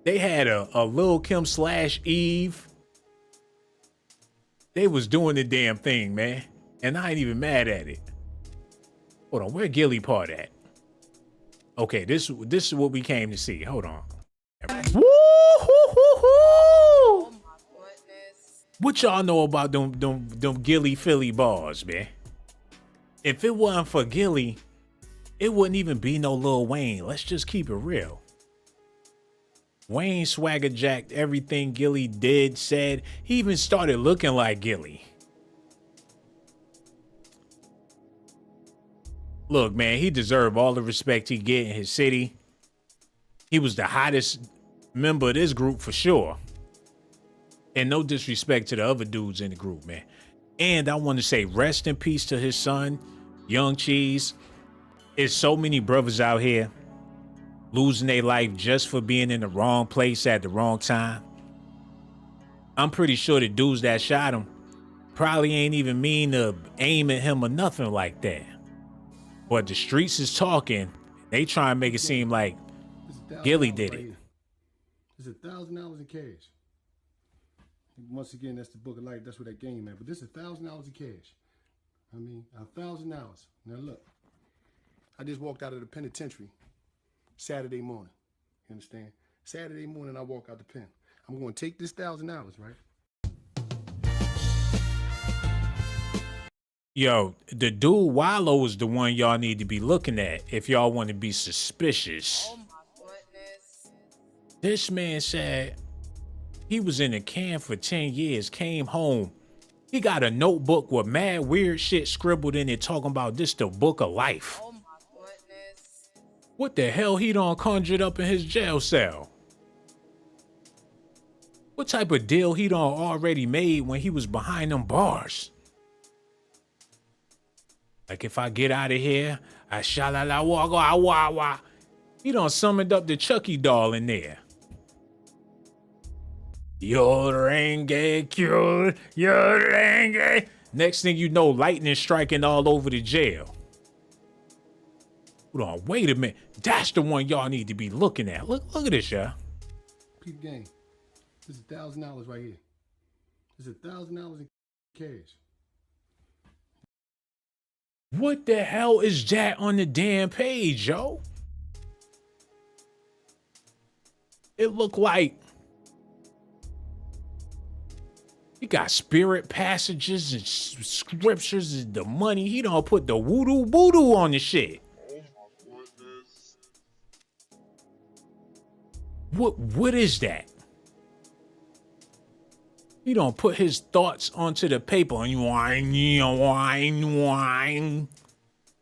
They had a Lil' Kim / Eve. They was doing the damn thing, man. And I ain't even mad at it. Hold on, where Gillie part at? Okay, this is what we came to see. Hold on. Woo-hoo-hoo-hoo! Oh my goodness. What y'all know about them Gillie Philly bars, man? If it wasn't for Gillie, it wouldn't even be no Lil Wayne. Let's just keep it real. Wayne swagger jacked everything Gillie did, said. He even started looking like Gillie. Look, man, he deserved all the respect he get in his city. He was the hottest member of this group for sure. And no disrespect to the other dudes in the group, man. And I want to say rest in peace to his son, Young Cheese. There's so many brothers out here losing their life just for being in the wrong place at the wrong time. I'm pretty sure the dudes that shot him probably ain't even mean to aim at him or nothing like that. But the streets is talking. They try and make it seem like Gillie did it. It's $1,000 in cash. Once again, that's the book of life. That's where that game at. But this is $1,000 in cash. I mean, $1,000. Now look, I just walked out of the penitentiary Saturday morning. You understand? Saturday morning, I walk out the pen. I'm going to take this $1,000, right? Yo, the dude Wallow is the one y'all need to be looking at if y'all want to be suspicious. Oh my goodness. This man said he was in a can for 10 years, came home. He got a notebook with mad weird shit scribbled in it talking about this the book of life. Oh my goodness. What the hell he done conjured up in his jail cell? What type of deal he done already made when he was behind them bars? Like if I get out of here, I sha-la-la wa-wa-wa-wa. He done summoned up the Chucky doll in there. Yorenge cured, yorenge. Next thing you know, lightning striking all over the jail. Hold on, wait a minute. That's the one y'all need to be looking at. Look at this, y'all. Peep game. This is $1,000 right here. This is $1,000 in cash. What the hell is that on the damn page, yo? It look like he got spirit passages and scriptures and the money. He don't put the voodoo on the shit. Oh my goodness. What is that? He don't put his thoughts onto the paper and whine,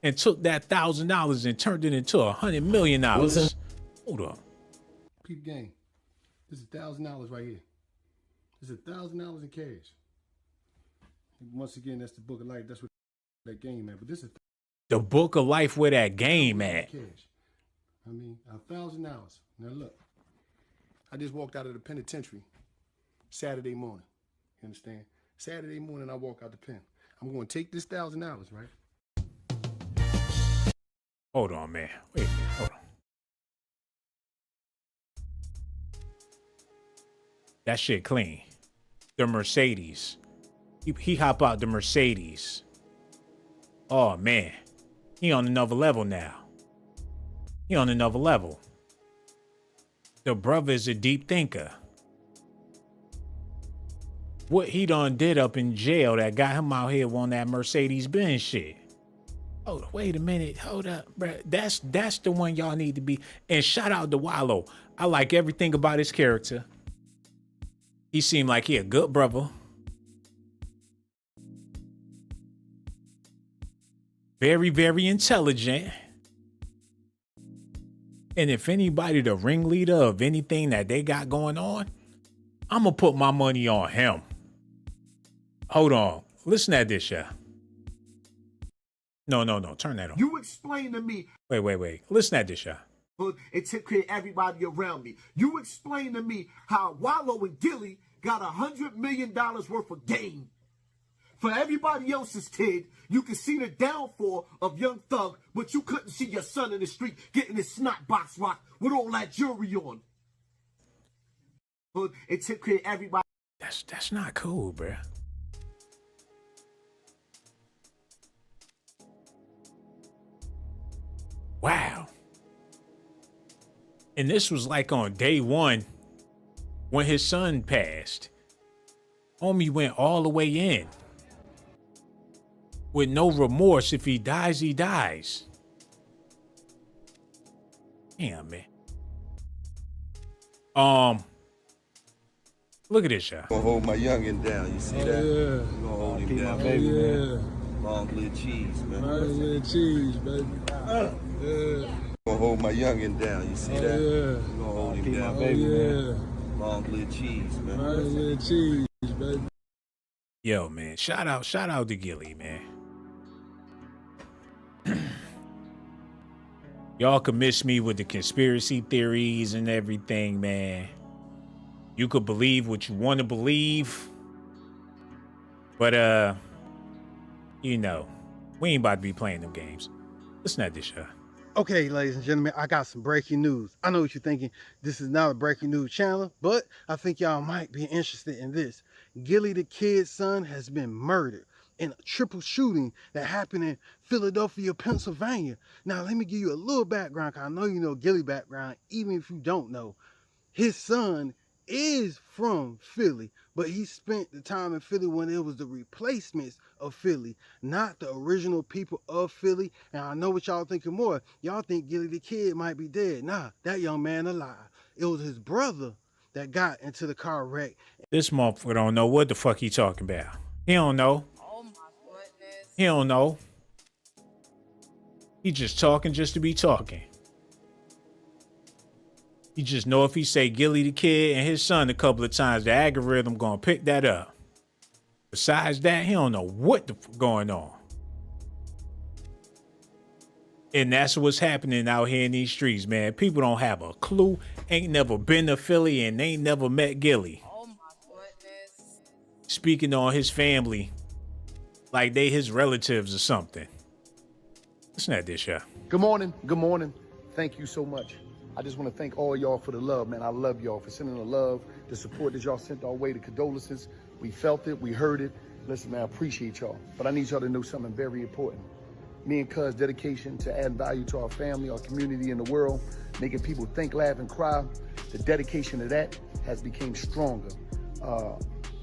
and took that $1,000 and turned it into $100 million. Hold up. Peep game. This is $1,000 right here. This is $1,000 in cash. Once again, that's the book of life. That's what that game at. But this is the book of life where that game at. Cash. I mean, $1,000. Now look, I just walked out of the penitentiary Saturday morning. You understand? Saturday morning, I walk out the pen. I'm going to take this $1,000, right? Hold on, man. Wait a minute. Hold on. That shit clean. The Mercedes. He hop out the Mercedes. Oh man. He on another level now. He on another level. The brother is a deep thinker. What he done did up in jail that got him out here on that Mercedes-Benz shit. Oh, wait a minute. Hold up, bruh. That's the one y'all need to be. And shout out to Wallow. I like everything about his character. He seemed like he a good brother. Very, very intelligent. And if anybody the ringleader of anything that they got going on, I'm going to put my money on him. Hold on. Listen at this, yeah. No. Turn that on. You explain to me. Wait. Listen at this, yeah. And took care of everybody around me. You explain to me how Wallow and Gillie got $100 million worth of game. For everybody else's kid, you can see the downfall of Young Thug, but you couldn't see your son in the street getting his snot box rocked with all that jewelry on. It took care of everybody. That's not cool, bruh. Wow. And this was like on day one when his son passed. Homie went all the way in. With no remorse. If he dies, he dies. Damn, man. Look at this, y'all. Gonna hold my youngin' down, you see that? Yeah. Gonna hold him down, Baby, man. Long live cheese, man. Long live cheese, baby. Yeah. Gonna hold my youngin' down, you see that? Yeah. Gonna hold him down, Baby, yeah. Long live cheese, man. Long live cheese, baby. Yo, man. Shout out to Gillie, man. Y'all can miss me with the conspiracy theories and everything, man. You could believe what you want to believe. But, you know, we ain't about to be playing them games. Listen at this, show. Okay, ladies and gentlemen, I got some breaking news. I know what you're thinking. This is not a breaking news channel, but I think y'all might be interested in this. Gillie the Kid's son has been murdered in a triple shooting that happened in Philadelphia, Pennsylvania. Now, let me give you a little background, because I know you know Gillie background, even if you don't know. His son is from Philly, but he spent the time in Philly when it was the replacements of Philly, not the original people of Philly. And I know what y'all thinking more. Y'all think Gillie the Kid might be dead. Nah, that young man alive. It was his brother that got into the car wreck. This motherfucker don't know what the fuck he talking about. He don't know. Oh my goodness. He don't know. He just talking just to be talking. He just know if he say Gillie the Kid and his son a couple of times, the algorithm gonna pick that up. Besides that, he don't know what the fuck going on. And that's what's happening out here in these streets, man. People don't have a clue, ain't never been to Philly, and ain't never met Gillie. Oh my goodness. Speaking on his family like they his relatives or something. Listen at this, yeah. Good morning. Good morning. Thank you so much. I just want to thank all y'all for the love, man. I love y'all for sending the love, the support that y'all sent our way, the condolences. We felt it. We heard it. Listen, man, I appreciate y'all. But I need y'all to know something very important. Me and Cuz' dedication to add value to our family, our community, and the world, making people think, laugh, and cry. The dedication to that has become stronger.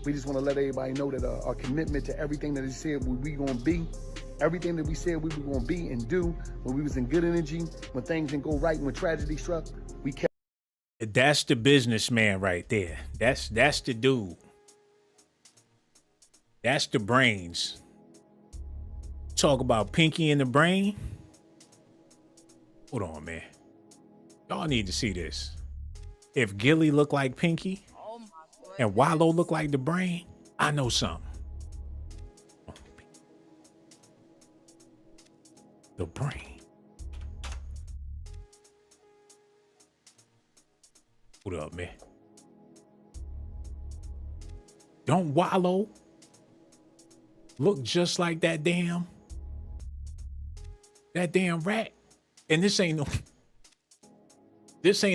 We just want to let everybody know that our commitment to everything that he said we going to be, everything that we said we were going to be and do when we was in good energy, when things didn't go right, when tragedy struck, we kept. That's the businessman right there. That's the dude. That's the brains. Talk about Pinky in the brain. Hold on, man. Y'all need to see this. If Gillie look like Pinky and Wallow look like the brain, I know something. The brain. Hold up, man. Don't Wallow look just like that damn rat? And this ain't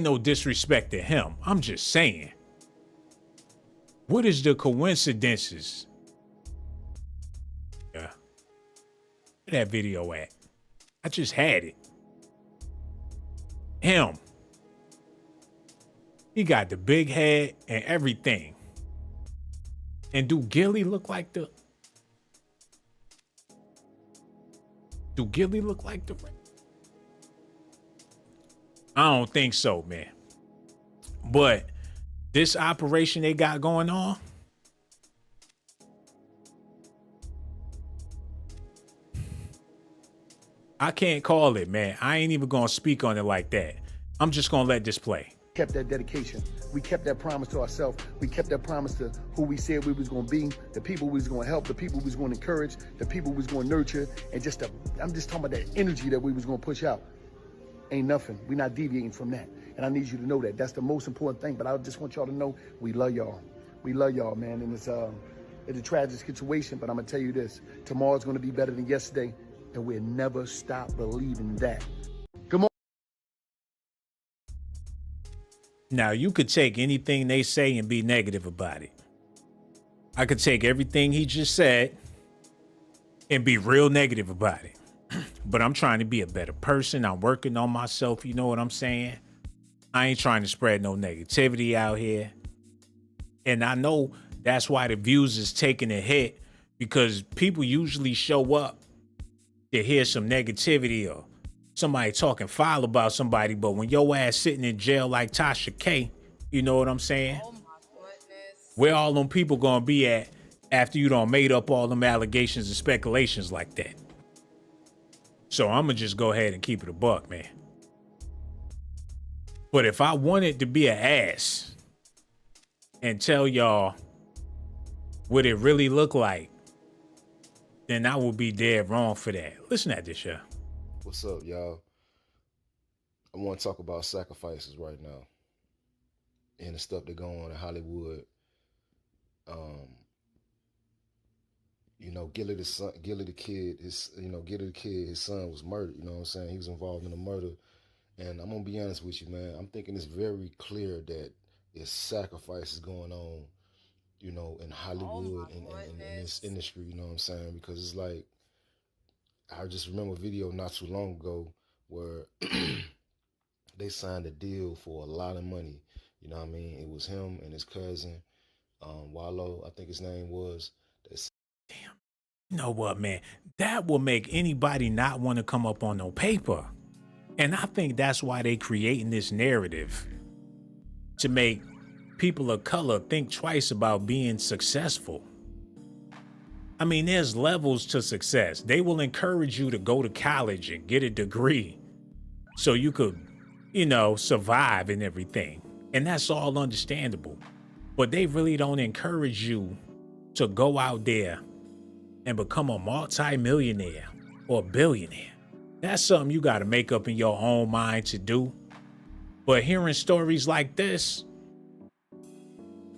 no disrespect to him. I'm just saying. What is the coincidences? Yeah. Where that video at? I just had it. Him. He got the big head and everything. And do Gillie look like the... Do Gillie look like the... I don't think so, man. But this operation they got going on, I can't call it, man. I ain't even gonna speak on it like that. I'm just gonna let this play. Kept that dedication. We kept that promise to ourselves. We kept that promise to who we said we was going to be, the people we was going to help, the people we was going to encourage, the people we was going to nurture, and I'm just talking about that energy that we was going to push out. Ain't nothing. We're not deviating from that. And I need you to know that. That's the most important thing. But I just want y'all to know we love y'all. We love y'all, man. And it's a tragic situation, but I'm going to tell you this. Tomorrow's going to be better than yesterday, and we'll never stop believing that. Good morning. Now, you could take anything they say and be negative about it. I could take everything he just said and be real negative about it. But I'm trying to be a better person. I'm working on myself. You know what I'm saying? I ain't trying to spread no negativity out here. And I know that's why the views is taking a hit, because people usually show up to hear some negativity or somebody talking foul about somebody. But when your ass sitting in jail like Tasha K, you know what I'm saying? Oh my goodness. Where all them people gonna be at after you done made up all them allegations and speculations like that? So I'm gonna just go ahead and keep it a buck, man. But if I wanted to be an ass and tell y'all what it really looked like, then I would be dead wrong for that. Listen at this, y'all. What's up, y'all? I want to talk about sacrifices right now and the stuff that go on in Hollywood. You know, Gillie the kid, his son was murdered. You know what I'm saying? He was involved in a murder. And I'm going to be honest with you, man. I'm thinking it's very clear that there's sacrifices going on, you know, in Hollywood and in this industry, you know what I'm saying? Because it's like, I just remember a video not too long ago where they signed a deal for a lot of money. You know what I mean? It was him and his cousin, Wallow, I think his name was. Damn. You know what, man? That will make anybody not want to come up on no paper. And I think that's why they creating this narrative, to make people of color think twice about being successful. I mean, there's levels to success. They will encourage you to go to college and get a degree so you could, you know, survive and everything. And that's all understandable. But they really don't encourage you to go out there and become a multi-millionaire or billionaire. That's something you got to make up in your own mind to do. But hearing stories like this,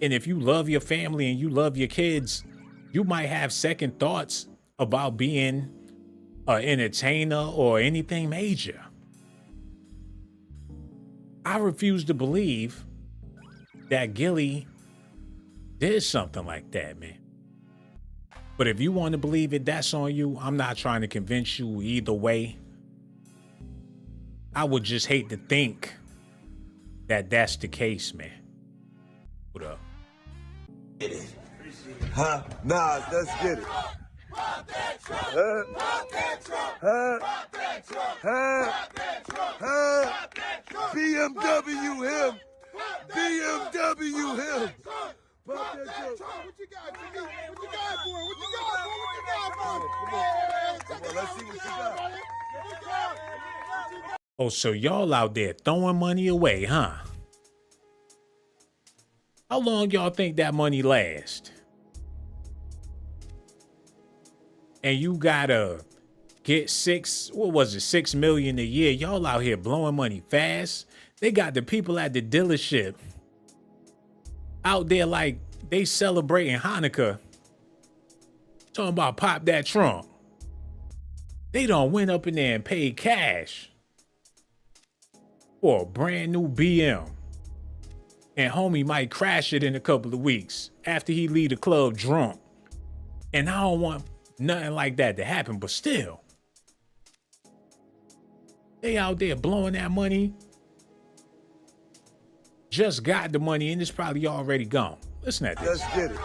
and if you love your family and you love your kids, you might have second thoughts about being an entertainer or anything major. I refuse to believe that Gillie did something like that, man. But if you want to believe it, that's on you. I'm not trying to convince you either way. I would just hate to think that that's the case, man. What up? Huh? Nah, let's get it. BMW him. BMW him. What you got for me? What you got for him? What you got for him? Come on, let's see what you got. Oh, so y'all out there throwing money away, huh? How long y'all think that money lasts? And you gotta get 6 million a year. Y'all out here blowing money fast. They got the people at the dealership out there like they celebrating Hanukkah, talking about pop that trunk. They done went up in there and paid cash for a brand new BM. And homie might crash it in a couple of weeks after he leave the club drunk. And I don't want nothing like that to happen, but still. They out there blowing that money. Just got the money and it's probably already gone. Listen at this. Let's get it.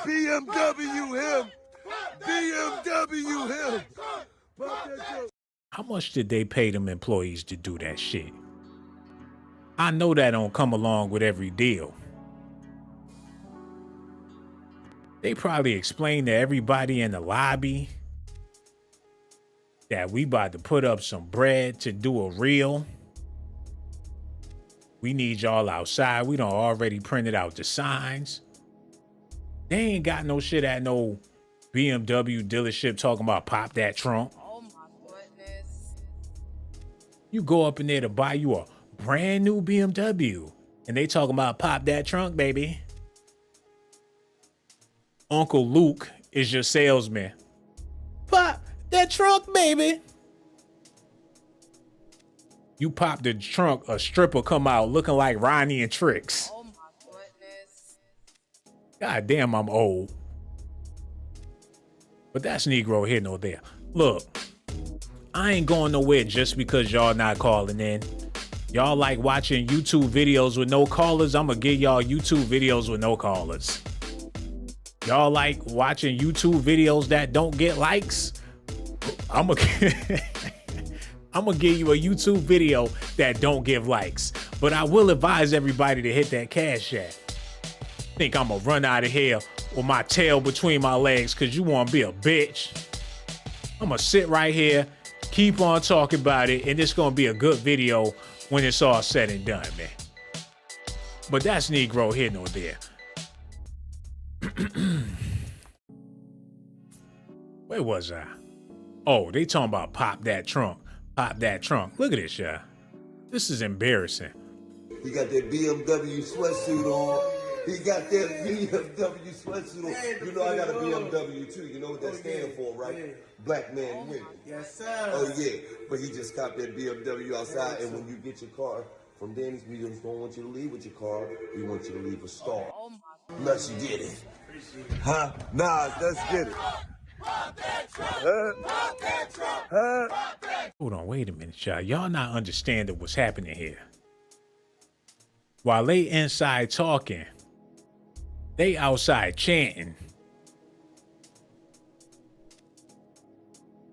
BMW him. BMW him. How much did they pay them employees to do that shit? I know that don't come along with every deal. They probably explained to everybody in the lobby that we about to put up some bread to do a reel. We need y'all outside. We done already printed out the signs. They ain't got no shit at no BMW dealership talking about pop that trunk. Oh my goodness. You go up in there to buy you a brand new BMW and they talking about pop that trunk, baby. Uncle Luke is your salesman. Pop that trunk, baby. You pop the trunk, a stripper come out looking like Ronnie and Tricks. Oh my goodness. God damn, I'm old. But that's Negro here, no there. Look, I ain't going nowhere just because y'all not calling in. Y'all like watching YouTube videos with no callers? I'm gonna give y'all YouTube videos with no callers. Y'all like watching YouTube videos that don't get likes? I'm gonna give you a YouTube video that don't give likes. But I will advise everybody to hit that cash app. Think I'm gonna run out of here with my tail between my legs because you wanna be a bitch. I'm gonna sit right here, keep on talking about it, and it's gonna be a good video when it's all said and done, man. But that's Negro here, no there. Where was I? Oh, they talking about pop that trunk. Pop that trunk. Look at this, y'all. This is embarrassing. He got that BMW sweatsuit on. He got that BMW sweatsuit on. You know I got a BMW too. You know what that stands for, right? Black man win. Yes, sir. Oh yeah. But he just copped that BMW outside, and when you get your car from Danny's, we just don't want you to leave with your car. We want you to leave a star. Unless you get it. Huh? Nah, let's get it. Hold on, wait a minute, y'all. Y'all not understanding what's happening here. While they inside talking, they outside chanting.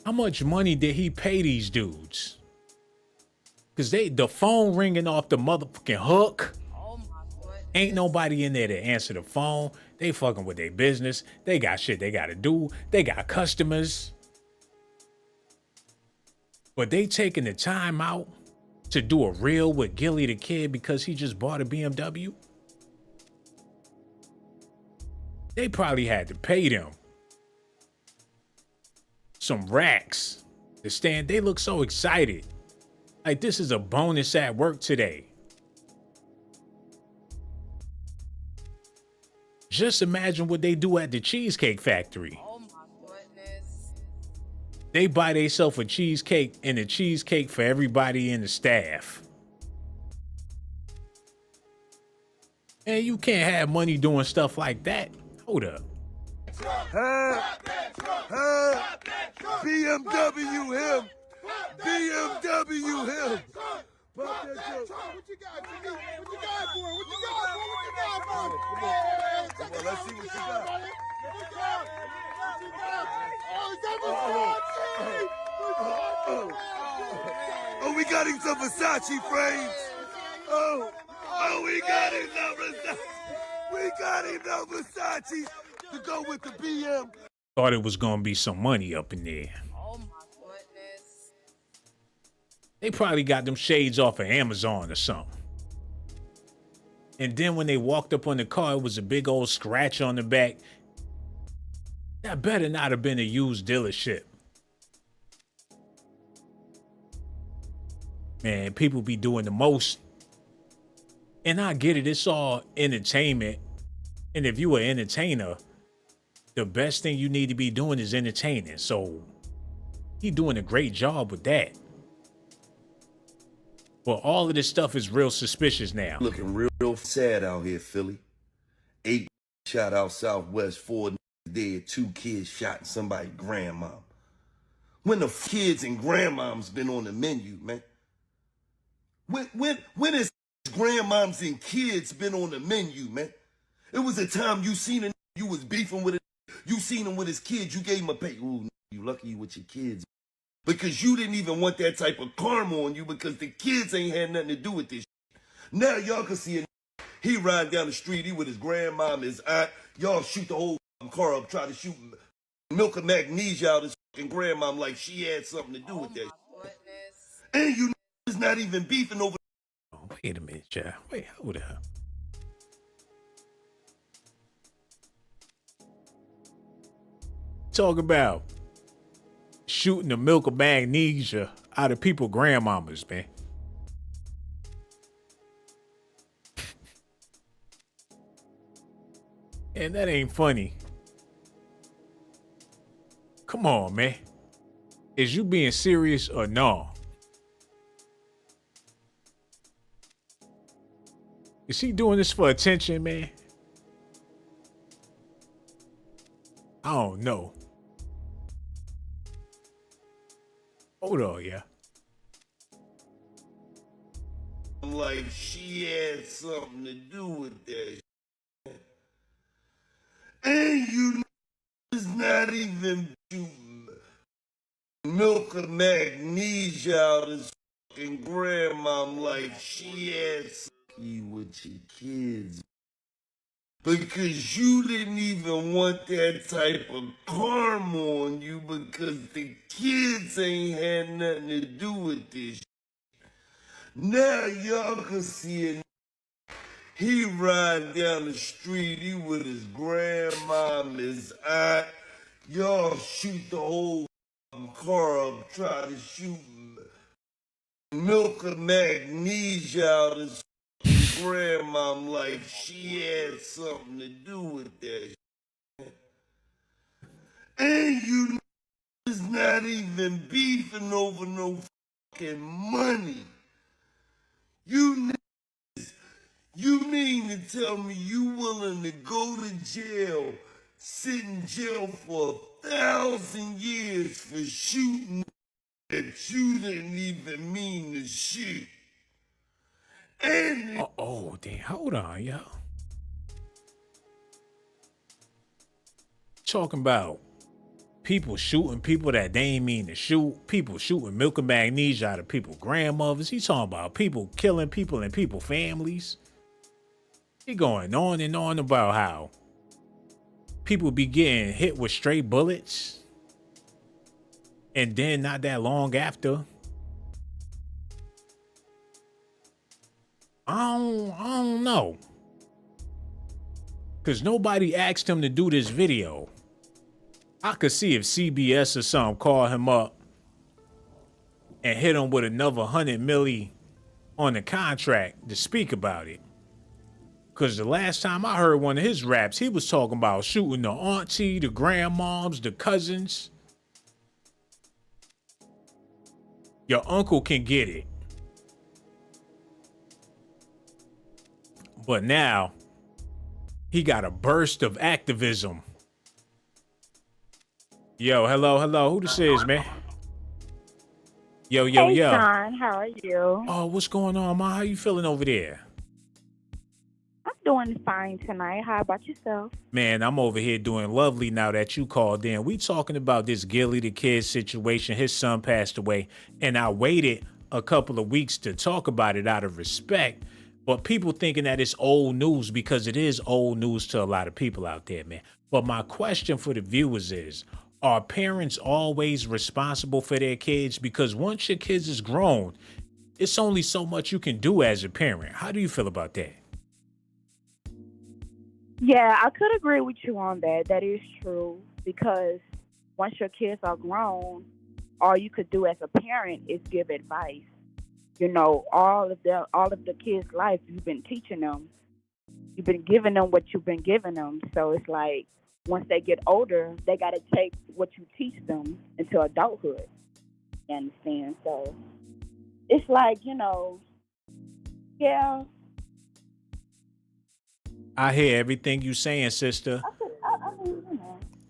How much money did he pay these dudes? Cause the phone ringing off the motherfucking hook. Ain't nobody in there to answer the phone. They fucking with their business. They got shit they gotta do. They got customers. But they taking the time out to do a reel with Gillie the Kid because he just bought a BMW. They probably had to pay them some racks to stand. They look so excited. Like this is a bonus at work today. Just imagine what they do at the Cheesecake Factory. Oh my goodness. They buy themselves a cheesecake and a cheesecake for everybody in the staff. And you can't have money doing stuff like that. Hold up. BMW him. BMW him. What you got, Jimmy? What you got for it? What you got for it? Come on, let's see what you got. Oh, we got him some Versace frames. Oh, we got him some Versace. We got him some Versace to go with the BM. Thought it was gonna be some money up in there. Oh my goodness. They probably got them shades off of Amazon or something. And then when they walked up on the car, it was a big old scratch on the back. That better not have been a used dealership. Man, people be doing the most. And I get it, it's all entertainment. And if you an entertainer, the best thing you need to be doing is entertaining. So He doing a great job with that. Well, all of this stuff is real suspicious now. Looking real sad out here, Philly. 8 shot out southwest, 4 dead, 2 kids shot, and somebody grandmom. When the kids and grandmoms been on the menu, man? When has grandmoms and kids been on the menu, man? It was a time you seen a you was beefing with it. You seen him with his kids. You gave him a pay. Ooh, you lucky you with your kids. Because you didn't even want that type of karma on you because the kids ain't had nothing to do with this shit. Now y'all can see it. He riding down the street. He with his grandmom, his aunt. Y'all shoot the whole car up, try to shoot milk of magnesia out his fucking grandmom like she had something to do with that. And you is not even beefing over. Oh, wait a minute, child. Wait, hold up. Talk about shooting the milk of magnesia out of people's grandmamas, man. And that ain't funny. Come on, man. Is you being serious or no? Is he doing this for attention, man? I don't know. Hold on, yeah. Like she had something to do with that. And you is not even shooting milk of magnesia out his fucking grandmom like she had something with your kids. Because you didn't even want that type of karma on you because the kids ain't had nothing to do with this. Now y'all can see it. He riding down the street, he with his grandmom, his aunt. Y'all shoot the whole car up, try to shoot milk of magnesia out his grandmom like she had something to do with that. And you is not even beefing over no fucking money. You mean to tell me you willing to go to jail, sit in jail for 1,000 years for shooting that you didn't even mean to shoot? And oh, damn. Hold on, yo. Talking about people shooting people that they ain't mean to shoot. People shooting milk and magnesia out of people's grandmothers. He talking about people killing people and people families. He going on and on about how people be getting hit with stray bullets. And then not that long after, I don't know. Because nobody asked him to do this video. I could see if CBS or something called him up and hit him with another 100 milli on the contract to speak about it. Because the last time I heard one of his raps, he was talking about shooting the auntie, the grandmoms, the cousins. Your uncle can get it. But now, he got a burst of activism. Yo, hello. Who this is, man? Yo. Hey, Sean, how are you? Oh, what's going on, ma? How you feeling over there? I'm doing fine tonight. How about yourself? Man, I'm over here doing lovely now that you called in. We talking about this Gillie the kid situation. His son passed away, and I waited a couple of weeks to talk about it out of respect. But people thinking that it's old news because it is old news to a lot of people out there, man. But my question for the viewers is, are parents always responsible for their kids? Because once your kids is grown, it's only so much you can do as a parent. How do you feel about that? Yeah, I could agree with you on that. That is true. Because once your kids are grown, all you could do as a parent is give advice. You know, all of the kids' life, you've been teaching them. You've been giving them what you've been giving them. So it's like, once they get older, they got to take what you teach them into adulthood. You understand? So it's like, yeah. I hear everything you saying, sister. I mean,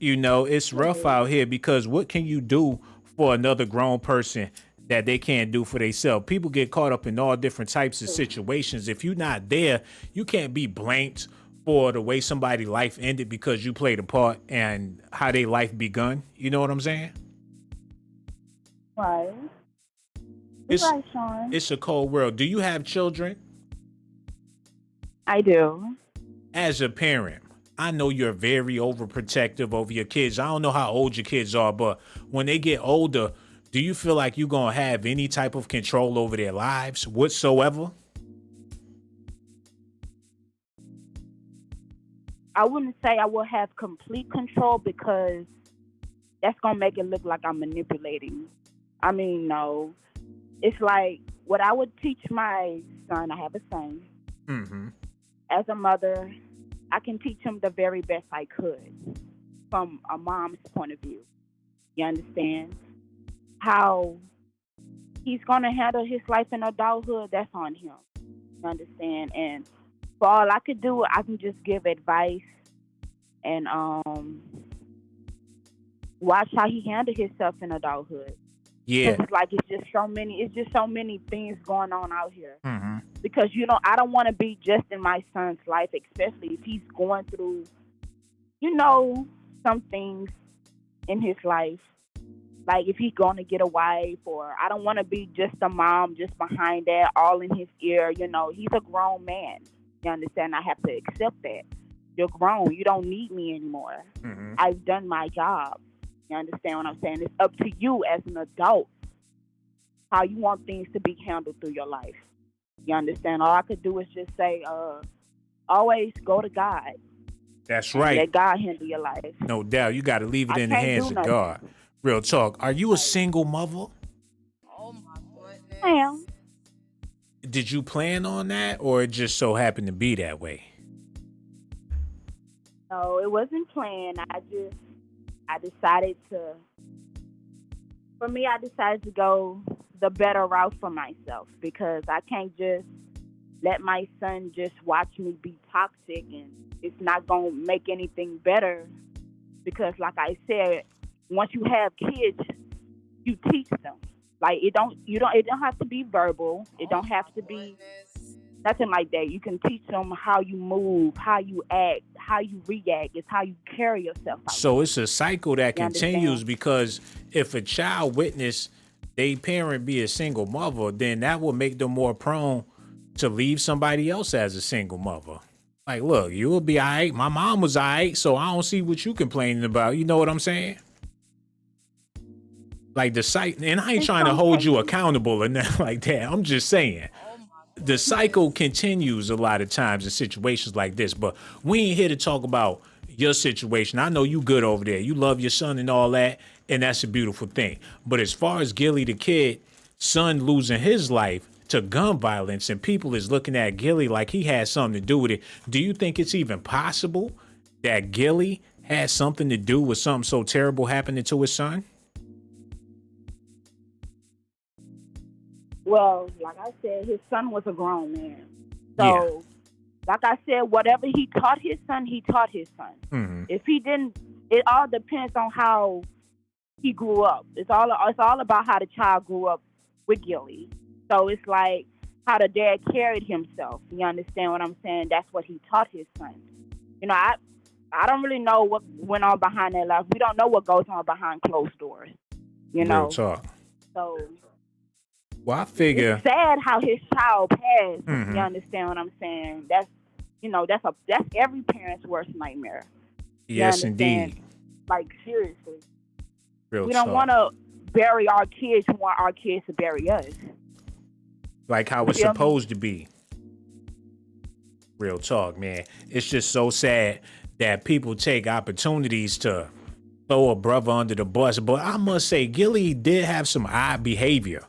It's rough out here because what can you do for another grown person that they can't do for themselves? People get caught up in all different types of situations. If you're not there, you can't be blamed for the way somebody's life ended because you played a part and how their life begun. You know what I'm saying? Right. You're right, Sean. It's a cold world. Do you have children? I do. As a parent, I know you're very overprotective over your kids. I don't know how old your kids are, but when they get older, do you feel like you're going to have any type of control over their lives whatsoever? I wouldn't say I will have complete control because that's going to make it look like I'm manipulating. I mean, no. It's like what I would teach my son. I have a son. Mm-hmm. As a mother, I can teach him the very best I could from a mom's point of view. You understand? How he's going to handle his life in adulthood, that's on him. You understand? And for all I could do, I can just give advice and watch how he handle himself in adulthood. Yeah. It's like it's just so many things going on out here. Mm-hmm. Because, I don't want to be just in my son's life, especially if he's going through, some things in his life. Like if he's going to get a wife, or I don't want to be just a mom just behind that, all in his ear. He's a grown man. You understand? I have to accept that. You're grown. You don't need me anymore. Mm-hmm. I've done my job. You understand what I'm saying? It's up to you as an adult how you want things to be handled through your life. You understand? All I could do is just say, always go to God. That's right. Let God handle your life. No doubt. You got to leave it in the hands of nothing. God. Real talk. Are you a single mother? Oh my goodness. I am. Did you plan on that, or it just so happened to be that way? No, it wasn't planned. I decided to go the better route for myself, because I can't just let my son just watch me be toxic, and it's not going to make anything better. Because like I said, once you have kids, you teach them. Like it don't have to be verbal. It don't have to be nothing like that. You can teach them how you move, how you act, how you react. It's how you carry yourself out. So it's a cycle that You continues, understand? because if a child witness their parent be a single mother, then that will make them more prone to leave somebody else as a single mother. Like, look, you will be all right. My mom was all right, so I don't see what you complaining about. You know what I'm saying? Like the cycle, and I ain't trying to hold you accountable or nothing like that. I'm just saying. The cycle continues a lot of times in situations like this, but we ain't here to talk about your situation. I know you good over there. You love your son and all that, and that's a beautiful thing. But as far as Gillie the kid, son losing his life to gun violence, and people is looking at Gillie like he had something to do with it, do you think it's even possible that Gillie had something to do with something so terrible happening to his son? Well, like I said, his son was a grown man. So, like I said, whatever he taught his son, he taught his son. Mm-hmm. If he didn't, it all depends on how he grew up. It's all about how the child grew up with Gillie. So it's like how the dad carried himself. You understand what I'm saying? That's what he taught his son. I don't really know what went on behind that life. We don't know what goes on behind closed doors. Real talk. So. Well, I figure It's sad how his child passed. Mm-hmm. You understand what I'm saying? That's every parent's worst nightmare. You yes, understand? indeed. Like seriously, Real we don't talk. want to bury our kids. We want our kids to bury us. Like how it's supposed to be. Real talk, man. It's just so sad that people take opportunities to throw a brother under the bus. But I must say, Gillie did have some odd behavior.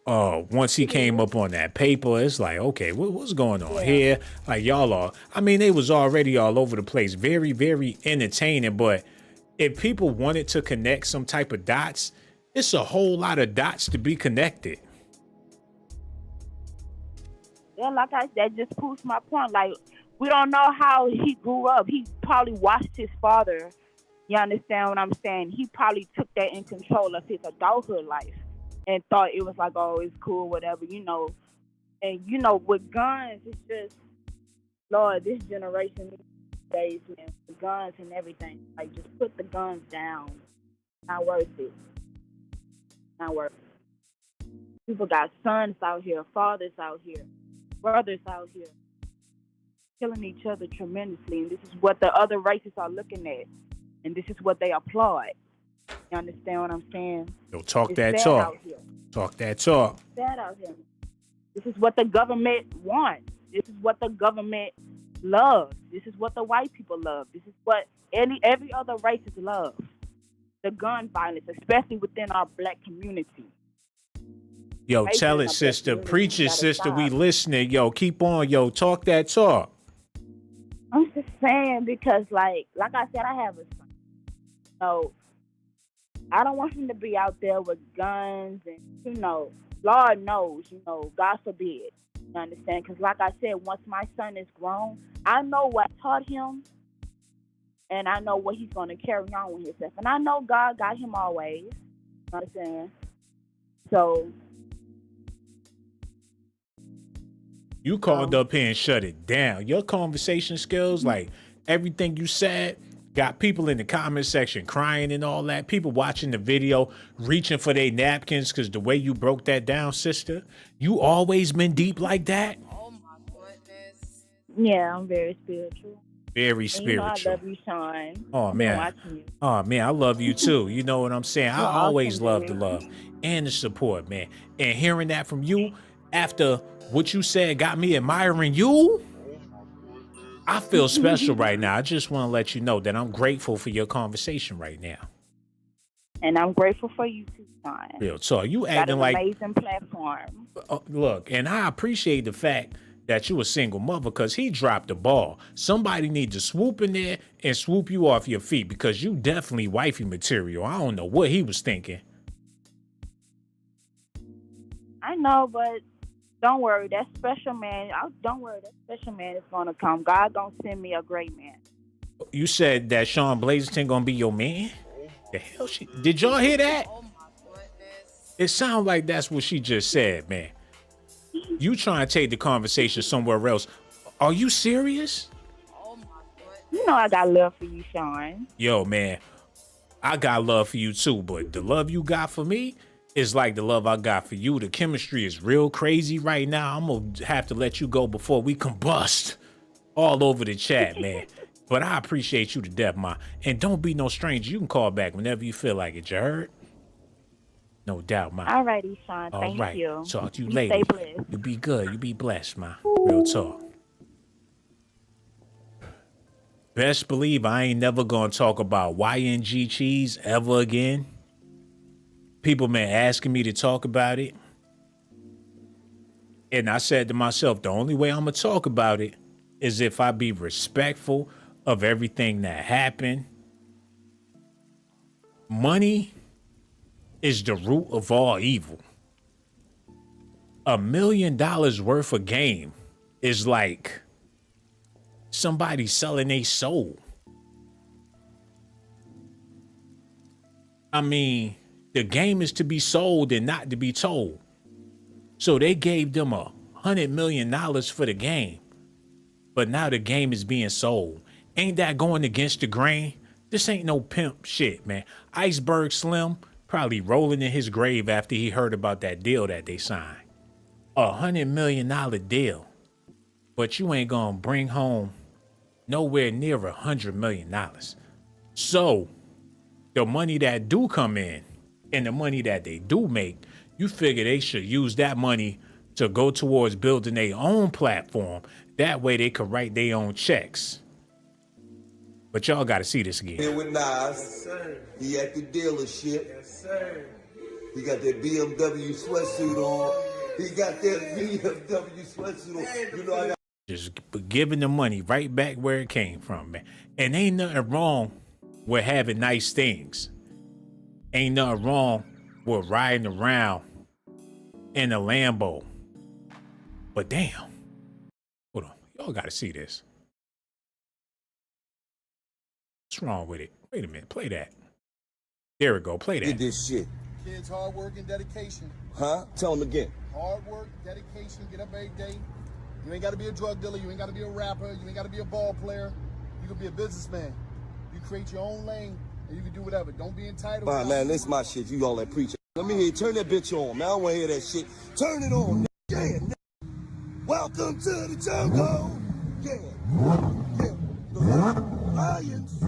Once he came up on that paper, it's like, okay, what's going on here? Like y'all are, they was already all over the place. Very, very entertaining. But if people wanted to connect some type of dots, It's a whole lot of dots to be connected. Yeah, like I said, just proves my point. Like, we don't know how he grew up. He probably watched his father. You understand what I'm saying? He probably took that in control of his adulthood life and thought it was like, oh, it's cool, whatever, you know. And, you know, with guns, it's just, Lord, this generation these days, man, the guns and everything. Like, just put the guns down. Not worth it. Not worth it. People got sons out here, fathers out here, brothers out here, killing each other tremendously. And this is what the other races are looking at. And this is what they applaud. You understand what I'm saying? Yo, talk It's that sad talk. out here. Talk that talk. It's sad out here. This is what the government wants. This is what the government loves. This is what the white people love. This is what every other race love. The gun violence, especially within our black community. Yo, Racism tell in it, our sister. black Preach it, community sister. gotta We stop. listening. Yo, keep on. Yo, talk that talk. I'm just saying because, like I said, I have a son. So I don't want him to be out there with guns and, you know, Lord knows, you know, God forbid. You understand? Because, like I said, once my son is grown, I know what I taught him, and I know what he's going to carry on with himself. And I know God got him always. You understand? So, You called up here and shut it down. Your conversation skills, like everything you said, got people in the comment section crying and all that. People watching the video, reaching for their napkins because the way you broke that down, sister, you always been deep like that? yeah, I'm very spiritual. Very And, you know, I spiritual. love you, Sean. Oh, I'm man. watching you. Oh, man, I love you too. You know what I'm saying? I You're always awesome, love baby. the love and the support, man. And hearing that from you after what you said got me admiring you. I feel special right now. I just want to let you know that I'm grateful for your conversation right now. And I'm grateful for you too, Sean. Real talk. You Got acting an like, amazing platform. look, and I appreciate the fact that you a single mother because he dropped the ball. Somebody need to swoop in there and swoop you off your feet because you definitely wifey material. I don't know what he was thinking. I know, but don't worry. That special man, don't worry. That special man is going to come. God going to send me a great man. You said that Sean Blazington gonna be your man? The hell did y'all hear that? It sounds like that's what she just said, man. You trying to take the conversation somewhere else. Are you serious? You know I got love for you, Sean. Yo, man, I got love for you too, but the love you got for me is like the love I got for you. The chemistry is real crazy right now. I'm gonna have to let you go before we combust all over the chat, man. But I appreciate you to death, ma. And don't be no stranger. You can call back whenever you feel like it. You heard? No doubt, ma. All righty, Sean. All Thank right. you. Talk to you You later. Stay blessed. You be good. You be blessed, ma. Real talk. Best believe I ain't never gonna talk about YNG cheese ever again. People been asking me to talk about it. And I said to myself, the only way I'm gonna talk about it is if I be respectful of everything that happened. Money is the root of all evil. $1 million worth of game is like somebody selling their soul. I mean, the game is to be sold and not to be told. So they gave them $100 million for the game. But now the game is being sold. Ain't that going against the grain? This ain't no pimp shit, man. Iceberg Slim probably rolling in his grave after he heard about that deal that they signed. $100 million deal. But you ain't gonna bring home nowhere near $100 million. So the money that do come in and the money that they do make, you figure they should use that money to go towards building their own platform. That way they could write their own checks. But y'all got to see this again. Here with Nas. He at the dealership. Yes, sir. He got that BMW sweatsuit on. He got that BMW sweatsuit on. You know, I got Just giving the money right back where it came from, man. And ain't nothing wrong with having nice things. Ain't nothing wrong were riding around in a Lambo. But damn, hold on, y'all gotta see this. What's wrong with it? Wait a minute, play that. There we go, play that. Did this shit. Kids, hard work and dedication. Huh? Tell them again. Hard work, dedication, get up every day. You ain't got to be a drug dealer. You ain't got to be a rapper. You ain't got to be a ball player. You can be a businessman. You create your own lane, and you can do whatever. Don't be entitled. Fine, man, this is my shit. You all that preaching. Let me hear you. Turn that bitch on, man. I don't want to hear that shit. Turn it on. Yeah, nigga. Welcome to the jungle. Yeah. Yeah. The lions.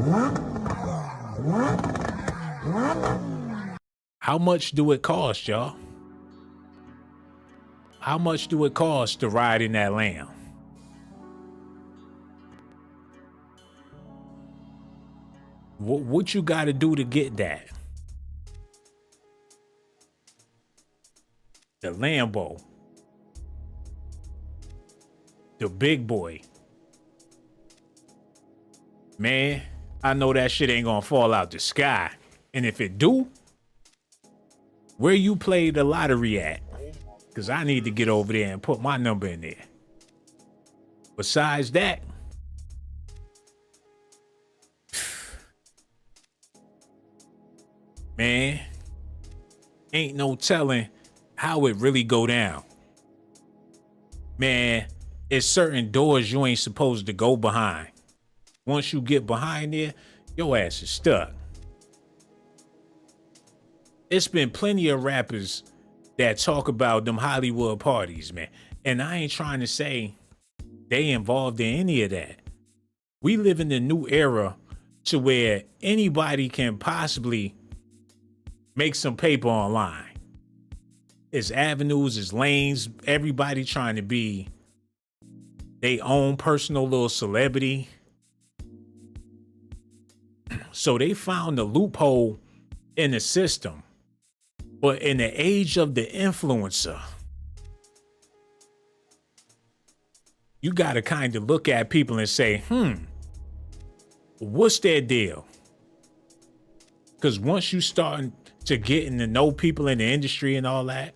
How much do it cost, y'all? How much do it cost to ride in that lamb? What you got to do to get that? The Lambo. The big boy. Man, I know that shit ain't gonna fall out the sky. And if it do, where you play the lottery at? Because I need to get over there and put my number in there. Besides that, man, ain't no telling how it really go down. Man, it's certain doors you ain't supposed to go behind. Once you get behind there, your ass is stuck. It's been plenty of rappers that talk about them Hollywood parties, man. And I ain't trying to say they involved in any of that. We live in the new era to where anybody can possibly make some paper online. It's avenues, it's lanes, everybody trying to be their own personal little celebrity. So they found a loophole in the system. But in the age of the influencer, you got to kind of look at people and say, what's their deal? Because once you start to getting to know people in the industry and all that,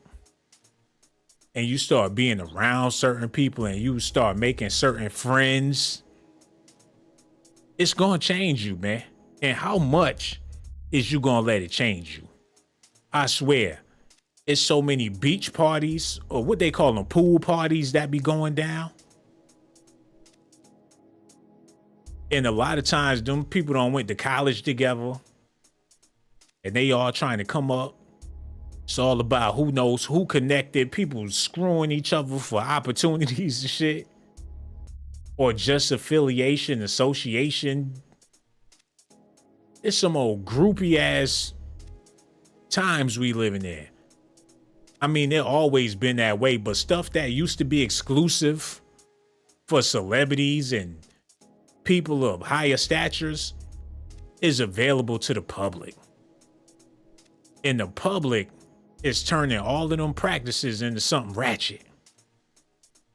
and you start being around certain people and you start making certain friends, it's going to change you, man. And how much is you going to let it change you? I swear, it's so many beach parties, or what they call them, pool parties that be going down. And a lot of times, them people don't went to college together. And they all trying to come up. It's all about who knows who connected, people screwing each other for opportunities and shit. Or just affiliation, association. It's some old groupie ass times we living in. I mean, it always been that way, but stuff that used to be exclusive for celebrities and people of higher statures is available to the public. And the public is turning all of them practices into something ratchet.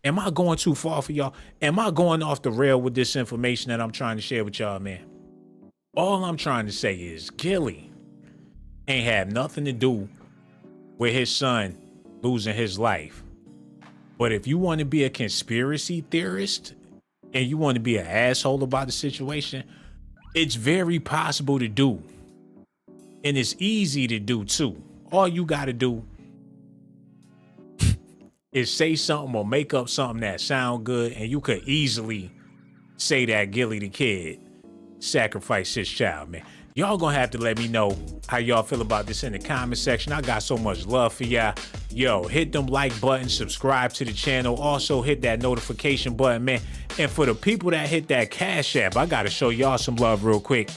Am I going too far for y'all? Am I going off the rail with this information that I'm trying to share with y'all, man? All I'm trying to say is Gillie ain't have nothing to do with his son losing his life. But if you want to be a conspiracy theorist and you want to be an asshole about the situation, it's very possible to do. And it's easy to do too. All you got to do is say something or make up something that sound good, and you could easily say that Gillie the kid sacrificed his child, man. Y'all gonna have to let me know how y'all feel about this in the comment section. I got so much love for y'all. Yo, hit them like buttons, subscribe to the channel. Also hit that notification button, man. And for the people that hit that Cash App, I gotta show y'all some love real quick,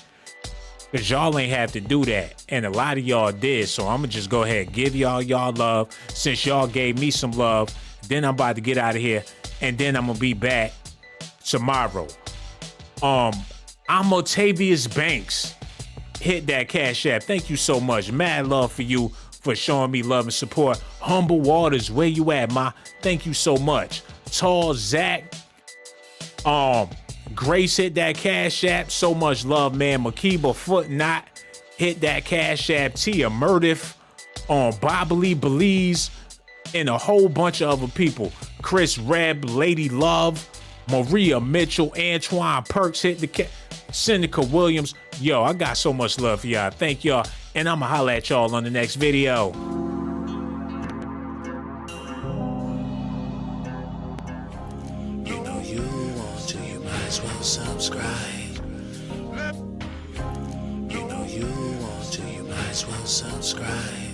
because y'all ain't have to do that. And a lot of y'all did. So I'm gonna just go ahead and give y'all love since y'all gave me some love. Then I'm about to get out of here. And then I'm gonna be back tomorrow. I'm Otavius Banks. Hit that Cash App. Thank you so much. Mad love for you for showing me love and support. Humble Waters, where you at, ma? Thank you so much. Tall Zach. Grace hit that Cash App. So much love, man. Makiba Foot Knot hit that Cash App. Tia Murdiff. on Bobbly Belize, and a whole bunch of other people. Chris Reb, Lady Love, Maria Mitchell, Antoine Perks hit the Seneca Williams. Yo, I got so much love for y'all. Thank y'all. And I'ma holla at y'all on the next video. You know you want to, you might as well subscribe. You know you want to, you might as well subscribe.